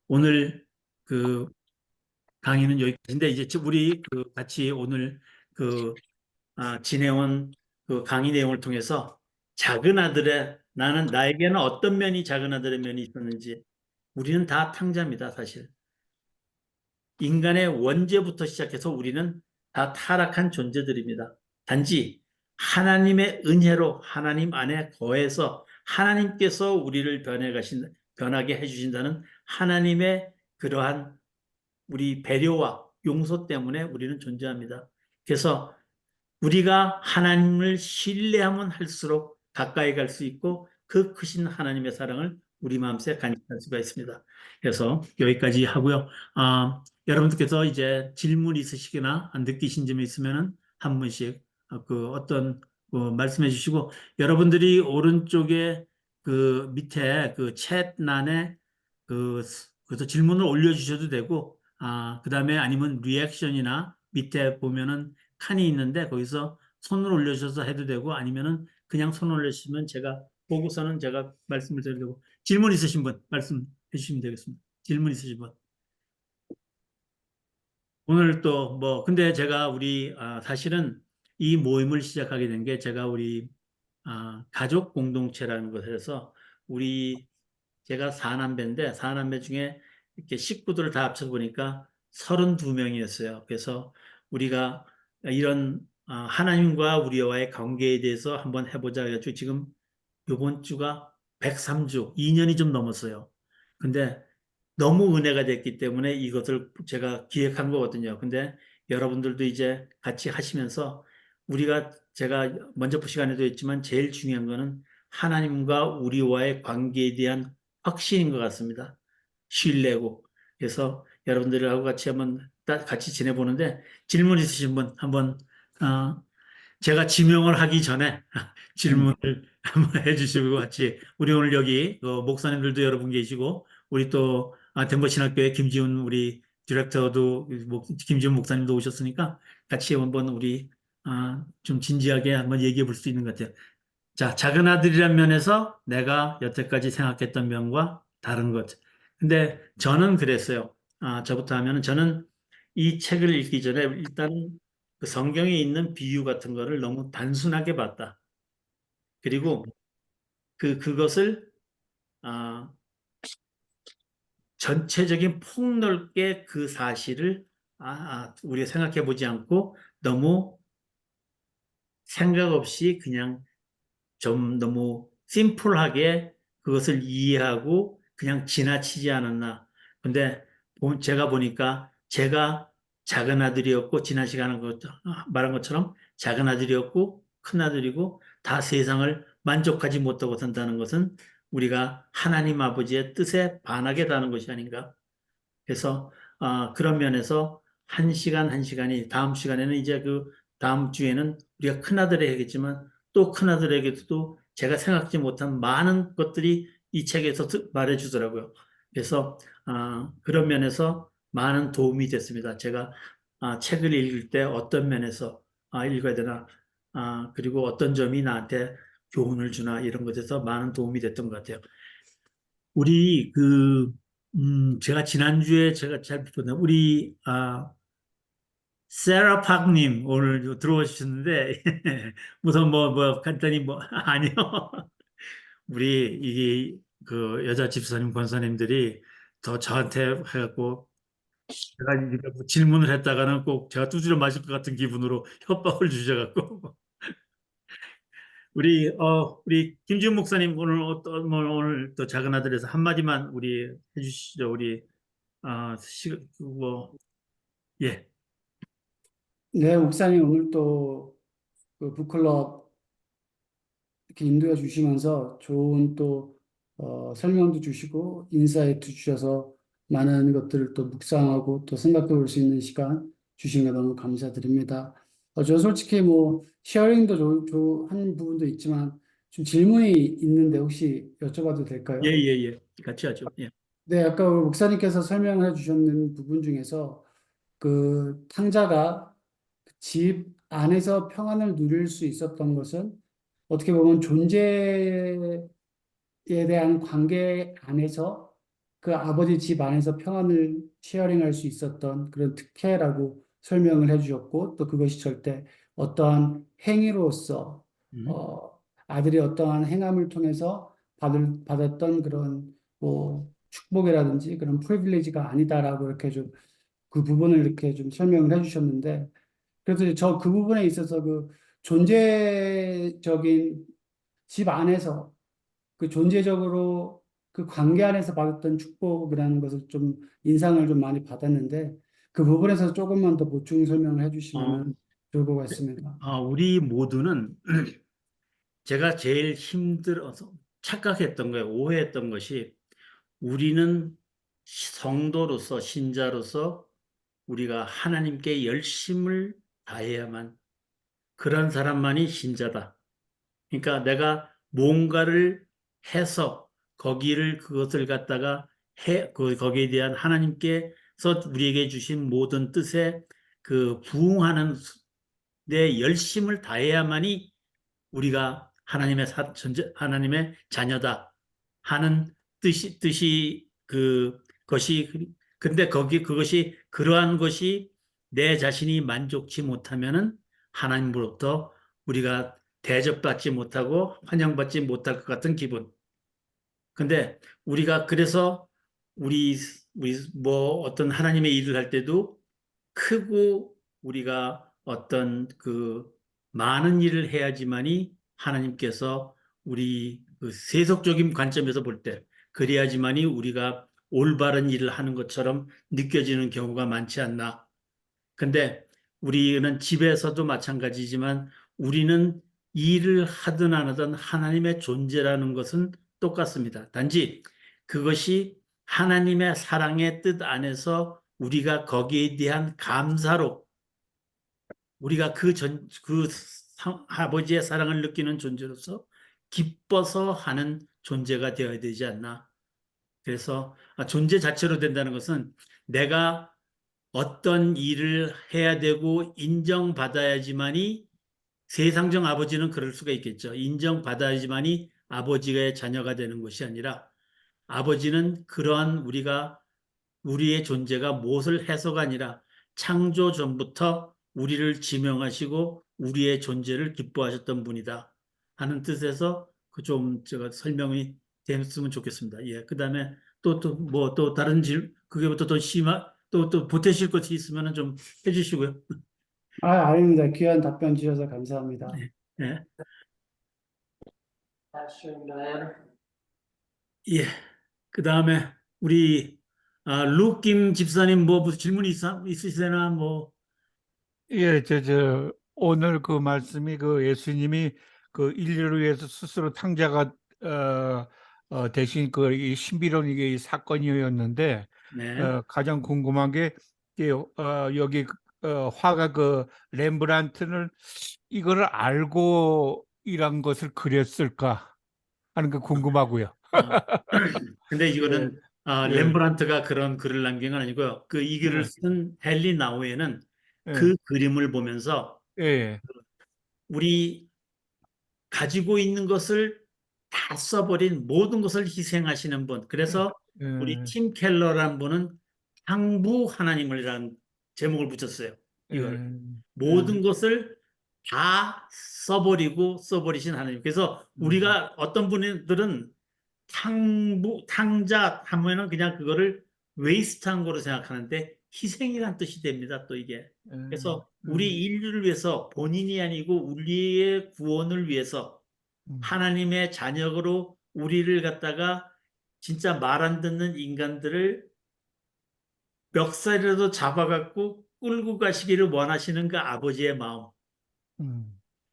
오늘 그 강의는 여기까지인데 이제 우리 같이 오늘 그 지내온 그 강의 내용을 통해서 나에게는 어떤 면이 작은 아들의 면이 있었는지 우리는 다 탕자입니다, 사실. 인간의 원죄부터 시작해서 우리는 다 타락한 존재들입니다. 단지 하나님의 은혜로 하나님 안에 거해서 하나님께서 우리를 변하게 해주신다는 하나님의 그러한 우리 배려와 용서 때문에 우리는 존재합니다. 그래서 우리가 하나님을 신뢰하면 할수록 가까이 갈 수 있고 그 크신 하나님의 사랑을 우리 마음속에 간직할 수가 있습니다. 그래서 여기까지 하고요. 여러분들께서 이제 질문 있으시거나 느끼신 점이 있으면 한 분씩 어떤 말씀해 주시고 여러분들이 오른쪽에 그 밑에 그 챗란에 그래서 질문을 올려주셔도 되고 그다음에 아니면 리액션이나 밑에 보면은 칸이 있는데 거기서 손을 올려주셔서 해도 되고 아니면은 그냥 손 올려주시면 제가 보고서는 제가 말씀을 드리고 되고 질문 있으신 분 말씀해 주시면 되겠습니다. 질문 있으신 분. 오늘 또 근데 제가 사실은 이 모임을 시작하게 된 게 제가 우리 가족 공동체라는 것에서 제가 사남매인데 사남매 중에 이렇게 식구들을 다 합쳐보니까 32명이었어요. 그래서 우리가 이런 하나님과 우리와의 관계에 대해서 한번 해보자 해가지고 지금 이번 주가 103주, 2년이 좀 넘었어요. 근데 너무 은혜가 됐기 때문에 이것을 제가 기획한 거거든요. 근데 여러분들도 이제 같이 하시면서 제가 먼저 시간에도 했지만 제일 중요한 거는 하나님과 우리와의 관계에 대한 확신인 것 같습니다. 신뢰고. 그래서 여러분들하고 같이 한번 같이 지내보는데 질문 있으신 분 한번 어, 제가 지명을 하기 전에 질문을 한번 해주시고 같이 우리 오늘 여기 목사님들도 여러분 계시고 우리 또 덴버 신학교의 김지훈 우리 디렉터도 김지훈 목사님도 오셨으니까 같이 한번 우리 좀 진지하게 한번 얘기해 볼 수 있는 것 같아요. 자, 작은 아들이란 면에서 내가 여태까지 생각했던 면과 다른 것. 근데 저는 그랬어요. 저부터 하면은 저는 이 책을 읽기 전에 일단 그 성경에 있는 비유 같은 거를 너무 단순하게 봤다. 그리고 그것을, 아, 전체적인 폭넓게 그 사실을, 우리가 생각해 보지 않고 너무 생각 없이 그냥 좀 너무 심플하게 그것을 이해하고 그냥 지나치지 않았나. 근데 제가 보니까 제가 작은 아들이었고 지난 시간에 말한 것처럼 작은 아들이었고 큰 아들이고 다 세상을 만족하지 못하고 산다는 것은 우리가 하나님 아버지의 뜻에 반하게 다는 것이 아닌가. 그래서 그런 면에서 한 시간 한 시간이 다음 시간에는 이제 그 다음 주에는 우리가 큰아들에게 하겠지만 또 큰아들에게도 제가 생각지 못한 많은 것들이 이 책에서 말해 주더라고요. 그래서 그런 면에서 많은 도움이 됐습니다. 제가 책을 읽을 때 어떤 면에서 읽어야 되나 그리고 어떤 점이 나한테 교훈을 주나 이런 것에서 많은 도움이 됐던 것 같아요. 우리 제가 지난주에 제가 잘 못봤나 우리 세라 팍님 오늘 들어오셨는데 우선 간단히 아니요. 우리 이게 그 여자 집사님 권사님들이 더 저한테 해갖고 제가 이렇게 뭐 질문을 했다가는 꼭 제가 두드려 맞을 것 같은 기분으로 협박을 주셔갖고 우리 김지훈 목사님 오늘 오늘 또 작은 아들에서 한마디만 우리 해주시죠. 우리 예. 네, 목사님 오늘 또 그 북클럽 이렇게 인도해 주시면서 좋은 또 설명도 주시고 인사이트 주셔서 많은 것들을 또 묵상하고 또 생각해 볼 수 있는 시간 주신 거 너무 감사드립니다. 저 솔직히 뭐 시어링도 한 부분도 있지만 좀 질문이 있는데 혹시 여쭤봐도 예, 될까요? 예, 예. 같이 하죠. 예. 네, 아까 우리 목사님께서 설명해 주셨는 부분 중에서 그 탕자가 집 안에서 평안을 누릴 수 있었던 것은 어떻게 보면 존재에 대한 관계 안에서 그 아버지 집 안에서 평안을 쉐어링할 수 있었던 그런 특혜라고 설명을 해주셨고 또 그것이 절대 어떠한 행위로서 음. 어, 아들이 어떠한 행함을 통해서 받았던 그런 뭐 축복이라든지 그런 프리빌리지가 아니다라고 이렇게 좀 그 부분을 이렇게 좀 설명을 해주셨는데 그래서 저 그 부분에 있어서 그 존재적인 집 안에서 그 존재적으로 그 관계 안에서 받았던 축복이라는 것을 좀 인상을 좀 많이 받았는데 그 부분에서 조금만 더 보충 설명을 어, 해주시면 좋을 것 같습니다. 우리 모두는 제가 제일 힘들어서 착각했던 거예요. 오해했던 것이 우리는 성도로서, 신자로서 우리가 하나님께 열심을 다해야만 그런 사람만이 신자다. 그러니까 내가 뭔가를 해서 그것을 갖다가 거기에 대한 하나님께서 우리에게 주신 모든 뜻에 부응하는 내 열심을 다해야만이 우리가 하나님의 자녀다 하는 뜻이 근데 그것이 그러한 것이 내 자신이 만족치 못하면은 하나님으로부터 우리가 대접받지 못하고 환영받지 못할 것 같은 기분. 근데 우리가 그래서 우리 우리 뭐 어떤 하나님의 일을 할 때도 크고 우리가 어떤 그 많은 일을 해야지만이 하나님께서 우리 그 세속적인 관점에서 볼 때 그래야지만이 우리가 올바른 일을 하는 것처럼 느껴지는 경우가 많지 않나. 근데 우리는 집에서도 마찬가지지만 우리는 일을 하든 안 하든 하나님의 존재라는 것은 똑같습니다. 단지 그것이 하나님의 사랑의 뜻 안에서 우리가 거기에 대한 감사로 우리가 아버지의 사랑을 느끼는 존재로서 기뻐서 하는 존재가 되어야 되지 않나. 그래서 존재 자체로 된다는 것은 내가 어떤 일을 해야 되고 인정받아야지만이 세상적 아버지는 그럴 수가 있겠죠. 인정받아야지만이 아버지의 자녀가 되는 것이 아니라 아버지는 그러한 우리의 존재가 무엇을 해서가 아니라 창조 전부터 우리를 지명하시고 우리의 존재를 기뻐하셨던 분이다 하는 뜻에서 그 좀 제가 설명이 됐으면 좋겠습니다. 예. 그다음에 또 다른 그게부터 더 또 보태실 것이 있으면 좀 해주시고요. 아닙니다. 귀한 답변 주셔서 감사합니다. 예. 예. 예. 그다음에 우리 루킴 집사님 뭐 무슨 질문이 있으시나 뭐. 예, 오늘 그 말씀이 그 예수님이 그 인류를 위해서 스스로 탕자가 대신 그이 신비로운 이게 이 사건이었는데 네. 가장 궁금한 게 이게, 여기 화가 그 렘브란트는 이거를 알고 이런 것을 그렸을까 하는 게 궁금하고요. 아, 근데 예, 이거는 예, 렘브란트가 그런 글을 남긴 건 아니고요. 그 이 글을 예, 쓴 헨리 나우에는 예, 그 그림을 보면서 예, 우리 가지고 있는 것을 다 써버린 모든 것을 희생하시는 분. 그래서 우리 예, 팀 켈러라는 분은 항부 하나님이라는 제목을 붙였어요. 이거를. 예, 예, 모든 것을 다 써버리신 하나님. 그래서 음, 우리가 어떤 분들은 탕자 하면은 그냥 그거를 웨이스트한 거로 생각하는데 희생이란 뜻이 됩니다. 또 이게. 예, 그래서 우리 인류를 위해서 본인이 아니고 우리의 구원을 위해서 음, 하나님의 자녀로 우리를 갖다가 진짜 말 안 듣는 인간들을 멱살이라도 잡아갖고 끌고 가시기를 원하시는 그 아버지의 마음. 음.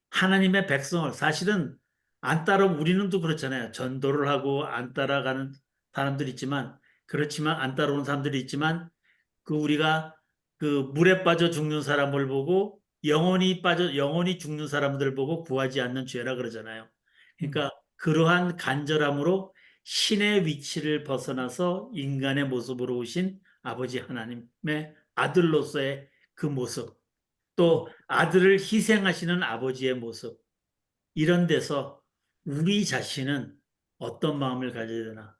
하나님의 백성을 사실은 안 따라 우리는 또 그렇잖아요. 전도를 하고 안 따라가는 사람들이 있지만 그렇지만 안 따라오는 사람들이 있지만 그 우리가 그 물에 빠져 죽는 사람을 보고 영원히 죽는 사람들 보고 구하지 않는 죄라 그러잖아요. 음, 그러니까 그러한 간절함으로 신의 위치를 벗어나서 인간의 모습으로 오신 아버지 하나님의 아들로서의 그 모습, 음, 또 아들을 희생하시는 아버지의 모습, 이런 데서 우리 자신은 어떤 마음을 가져야 되나?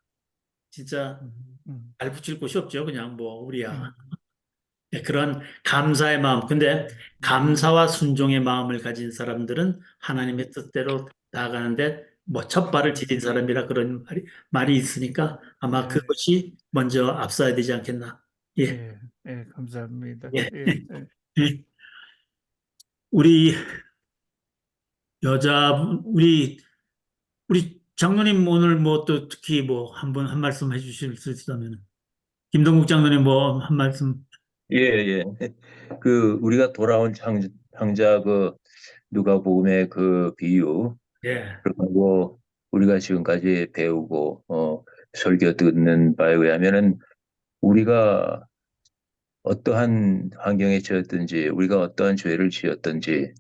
진짜 음, 잘 붙일 곳이 없죠. 그냥 뭐 우리야. 음, 네, 그런 감사의 마음. 근데 감사와 순종의 마음을 가진 사람들은 하나님의 뜻대로 나아가는데 뭐 첫 발을 디딘 사람이라 그런 말이 있으니까 아마 예, 그것이 먼저 앞서야 되지 않겠나. 예. 예, 예, 감사합니다. 예. 예, 예, 예. 우리 우리 장로님 오늘 뭐 또 특히 뭐 한 말씀 해주실 수 있다면 김동국 장로님 뭐 한 말씀. 예, 예. 우리가 돌아온 창자 누가복음의 그 비유, 예. 그리고 우리가 지금까지 배우고, 설교 듣는 바에 의하면은 우리가 어떠한 환경에 처했든지, 우리가 어떠한 죄를 지었든지,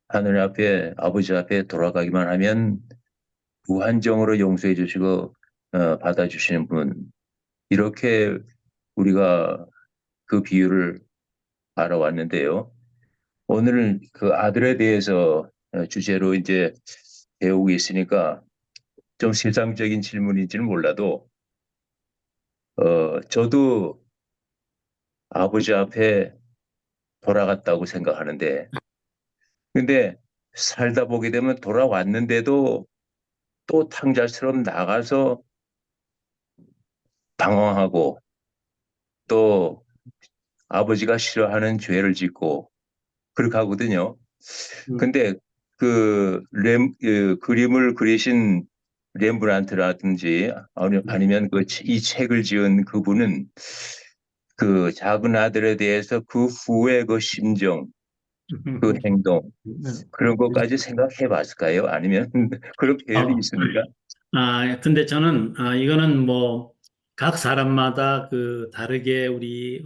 하늘 앞에, 아버지 앞에 돌아가기만 하면 무한정으로 용서해 주시고, 받아주시는 분. 이렇게 우리가 그 비유를 알아왔는데요. 오늘 그 아들에 대해서 주제로 이제 배우고 있으니까 좀 세상적인 질문인지는 몰라도, 저도 아버지 앞에 돌아갔다고 생각하는데, 근데 살다 보게 되면 돌아왔는데도 또 탕자처럼 나가서 방황하고 또 아버지가 싫어하는 죄를 짓고 그렇게 하거든요. 근데 그 그림을 그리신 렘브란트라든지 아니면 이 책을 지은 그분은 그 작은 아들에 대해서 그 후의 그 심정, 그 행동 그런 것까지 생각해 봤을까요? 아니면 그런 표현이 어, 있습니까? 근데 저는, 이거는 뭐, 각 사람마다 그 다르게 우리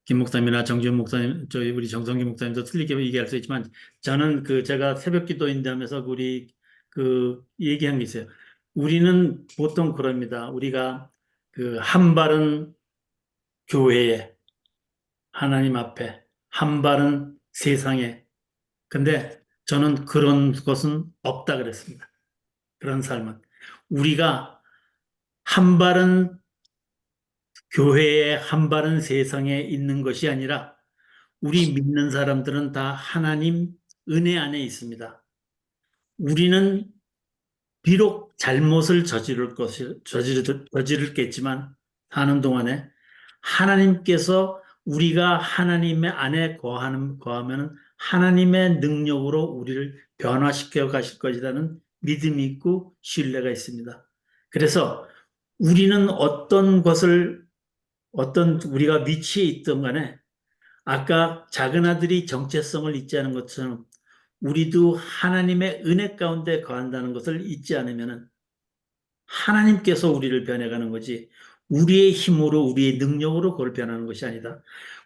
김 목사님이나 정지훈 목사님, 저희 우리 정성기 목사님도 틀리게 얘기할 수 있지만, 저는 제가 새벽 기도인데 하면서 얘기한 게 있어요. 우리는 보통 그럽니다. 우리가 한 발은 교회에, 하나님 앞에, 한 발은 세상에. 근데 저는 그런 것은 없다 그랬습니다. 그런 삶은. 우리가 한 발은 교회에, 한 발은 세상에 있는 것이 아니라 우리 믿는 사람들은 다 하나님 은혜 안에 있습니다. 우리는 비록 잘못을 저지르겠지만 사는 동안에 하나님께서 우리가 하나님의 안에 거하면 하나님의 능력으로 우리를 변화시켜 가실 것이라는 믿음이 있고 신뢰가 있습니다. 그래서 우리는 어떤 우리가 위치에 있던 간에 아까 작은 아들이 정체성을 잊지 않은 것처럼 우리도 하나님의 은혜 가운데 거한다는 것을 잊지 않으면 하나님께서 우리를 변해가는 거지 우리의 힘으로 우리의 능력으로 그걸 변하는 것이 아니다.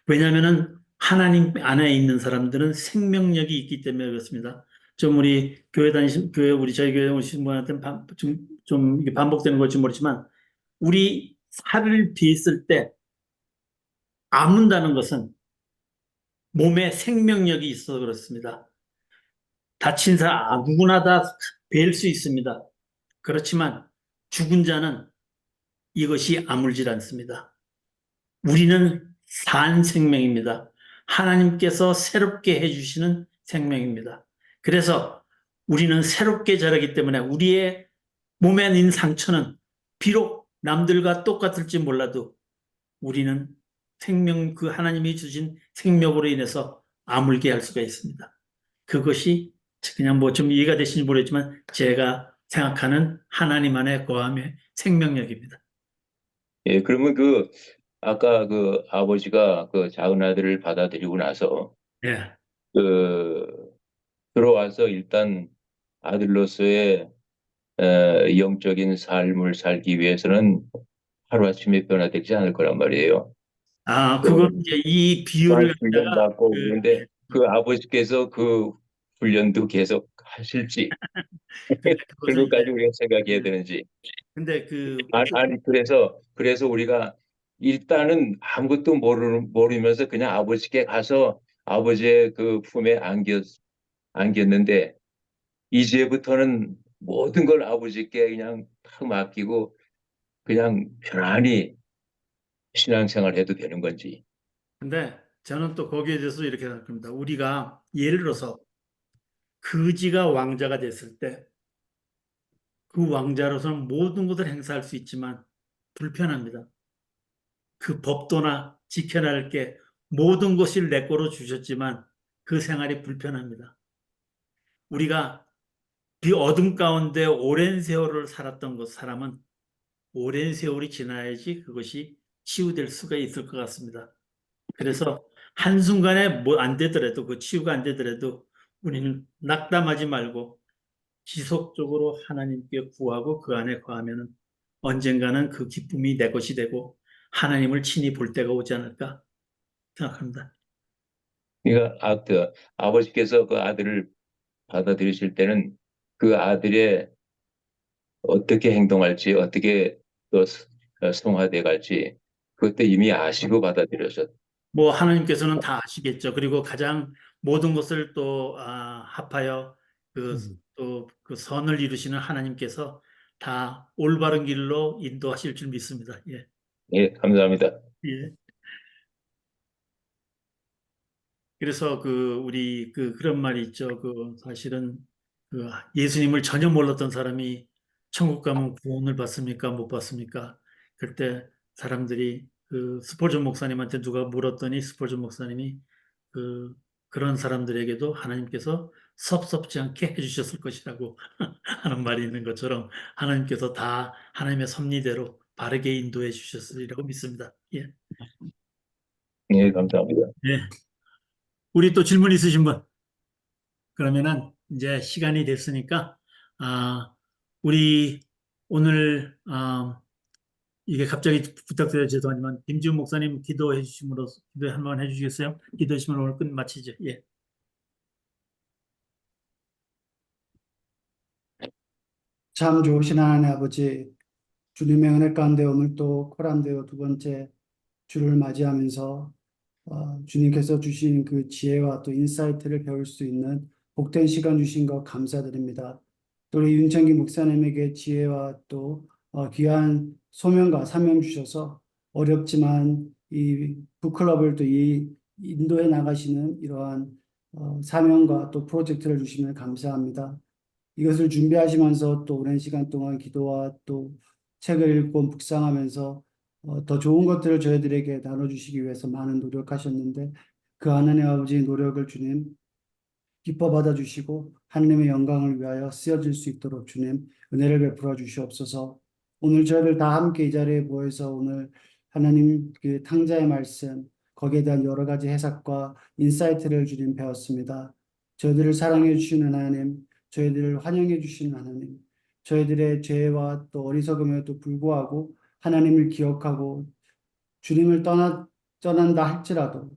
왜냐하면 하나님 안에 있는 사람들은 생명력이 있기 때문에 그렇습니다. 좀 우리 저희 교회 오신 분한테는 좀 이게 반복되는 걸지 모르지만 우리 살을 베었을 때 아문다는 것은 몸에 생명력이 있어서 그렇습니다. 다친 사람 누구나 다 뵐 수 있습니다. 그렇지만 죽은 자는 이것이 아물질 않습니다. 우리는 산 생명입니다. 하나님께서 새롭게 해주시는 생명입니다. 그래서 우리는 새롭게 자라기 때문에 우리의 몸에 있는 상처는 비록 남들과 똑같을지 몰라도 우리는 그 하나님이 주신 생명으로 인해서 아물게 할 수가 있습니다. 그것이 그냥 뭐 좀 이해가 되시는지 모르겠지만 제가 생각하는 하나님 안에 거함의 생명력입니다. 예, 그러면 아까 그 아버지가 그 작은 아들을 받아들이고 나서 예. 그 들어와서 일단 아들로서의 영적인 삶을 살기 위해서는 하루아침에 변화되지 않을 거란 말이에요. 그건 이제 이 비유를 갖다가 훈련받고 그런데 그 아버지께서 그 훈련도 계속 하실지 근데 그런 그것은 것까지 이제 우리가 생각해야 예. 되는지. 근데 아니, 그래서 우리가 일단은 아무것도 모르면서 그냥 아버지께 가서 아버지의 그 품에 안겼는데, 이제부터는 모든 걸 아버지께 그냥 탁 맡기고, 그냥 편안히 신앙생활 해도 되는 건지. 근데 저는 또 거기에 대해서 이렇게 생각합니다. 우리가 예를 들어서 그지가 왕자가 됐을 때 그 왕자로서는 모든 것을 행사할 수 있지만 불편합니다. 그 법도나 지켜낼 게 모든 것을 내 거로 주셨지만 그 생활이 불편합니다. 우리가 그 어둠 가운데 오랜 세월을 살았던 사람은 오랜 세월이 지나야지 그것이 치유될 수가 있을 것 같습니다. 그래서 한순간에 뭐 안 되더라도 그 치유가 안 되더라도 우리는 낙담하지 말고 지속적으로 하나님께 구하고 그 안에 거하면 언젠가는 그 기쁨이 내 것이 되고 하나님을 친히 볼 때가 오지 않을까 생각합니다. 그러니까 아버지께서 그 아들을 받아들이실 때는 그 아들의 어떻게 행동할지, 어떻게 또 성화돼 갈지, 그것도 이미 아시고 받아들여서, 뭐 하나님께서는 다 아시겠죠. 그리고 가장 모든 것을 또 합하여 또 그 선을 이루시는 하나님께서 다 올바른 길로 인도하실 줄 믿습니다. 예. 예, 감사합니다. 예. 그래서 우리 그런 말이 있죠. 사실은 예수님을 전혀 몰랐던 사람이 천국 가면 구원을 받습니까? 못 받습니까? 그때 사람들이 그 스폴전 목사님한테 누가 물었더니 스폴전 목사님이 그런 사람들에게도 하나님께서 섭섭지 않게 해주셨을 것이라고 하는 말이 있는 것처럼 하나님께서 다 하나님의 섭리대로 바르게 인도해 주셨으리라고 믿습니다. 예. 예, 감사합니다. 예. 우리 또 질문 있으신 분? 그러면은 이제 시간이 됐으니까 우리 오늘 이게 갑자기 부탁드려서 죄송하지만 김지훈 목사님 기도해 주심으로 기도 한번 해주시겠어요? 기도해 주시면 오늘 끝 마치죠. 예. 참 좋으신 하나님 아버지, 주님의 은혜 가운데 오늘 또 코란데오 두 번째 주를 맞이하면서 주님께서 주신 그 지혜와 또 인사이트를 배울 수 있는 복된 시간 주신 것 감사드립니다. 또 우리 윤창기 목사님에게 지혜와 또 귀한 소명과 사명 주셔서 어렵지만 이 북클럽을 또 이 인도해 나가시는 이러한 사명과 또 프로젝트를 주시면 감사합니다. 이것을 준비하시면서 또 오랜 시간 동안 기도와 또 책을 읽고 묵상하면서 더 좋은 것들을 저희들에게 나눠주시기 위해서 많은 노력하셨는데 그 하나님 아버지의 노력을 주님 기뻐 받아주시고 하나님의 영광을 위하여 쓰여질 수 있도록 주님 은혜를 베풀어 주시옵소서. 오늘 저희들 다 함께 이 자리에 모여서 오늘 하나님 그 탕자의 말씀 거기에 대한 여러 가지 해석과 인사이트를 주님 배웠습니다. 저희들을 사랑해 주시는 하나님, 저희들을 환영해 주시는 하나님, 저희들의 죄와 또 어리석음에도 불구하고 하나님을 기억하고 주님을 떠난다 할지라도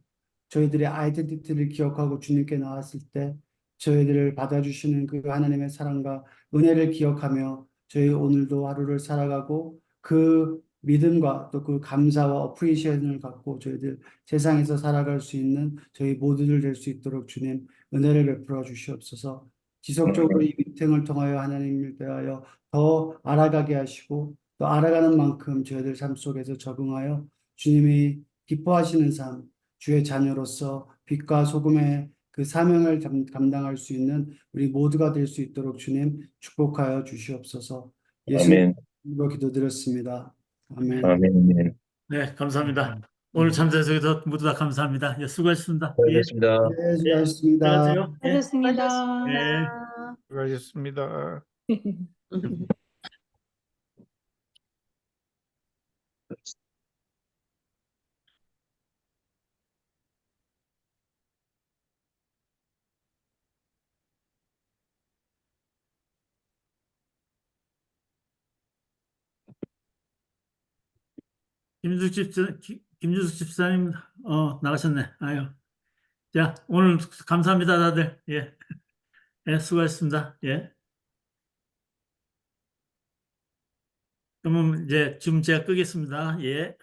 저희들의 아이덴티티를 기억하고 주님께 나왔을 때 저희들을 받아주시는 그 하나님의 사랑과 은혜를 기억하며 저희 오늘도 하루를 살아가고 그 믿음과 또 그 감사와 어프리시에이션을 갖고 저희들 세상에서 살아갈 수 있는 저희 모두들 될 수 있도록 주님 은혜를 베풀어 주시옵소서. 지속적으로 이 미팅을 통하여 하나님을 대하여 더 알아가게 하시고 또 알아가는 만큼 저희들 삶 속에서 적응하여 주님이 기뻐하시는 삶, 주의 자녀로서 빛과 소금의 그 사명을 감당할 수 있는 우리 모두가 될 수 있도록 주님 축복하여 주시옵소서. 아멘, 예수님으로 기도드렸습니다. 아멘. 아멘. 네, 감사합니다. 오늘 참석해 주셔서 모두 다 감사합니다. 예, 수고하셨습니다. 예, 수고하셨습니다. 네, 예, 수고하셨습니다. 들어가세요. 예, 하셨습니다. 예. 수고하셨습니다. 김주숙 집사님, 나가셨네. 아유. 자, 오늘 감사합니다, 다들. 예, 예, 수고하셨습니다. 예. 그러면 이제 지금 제가 끄겠습니다. 예.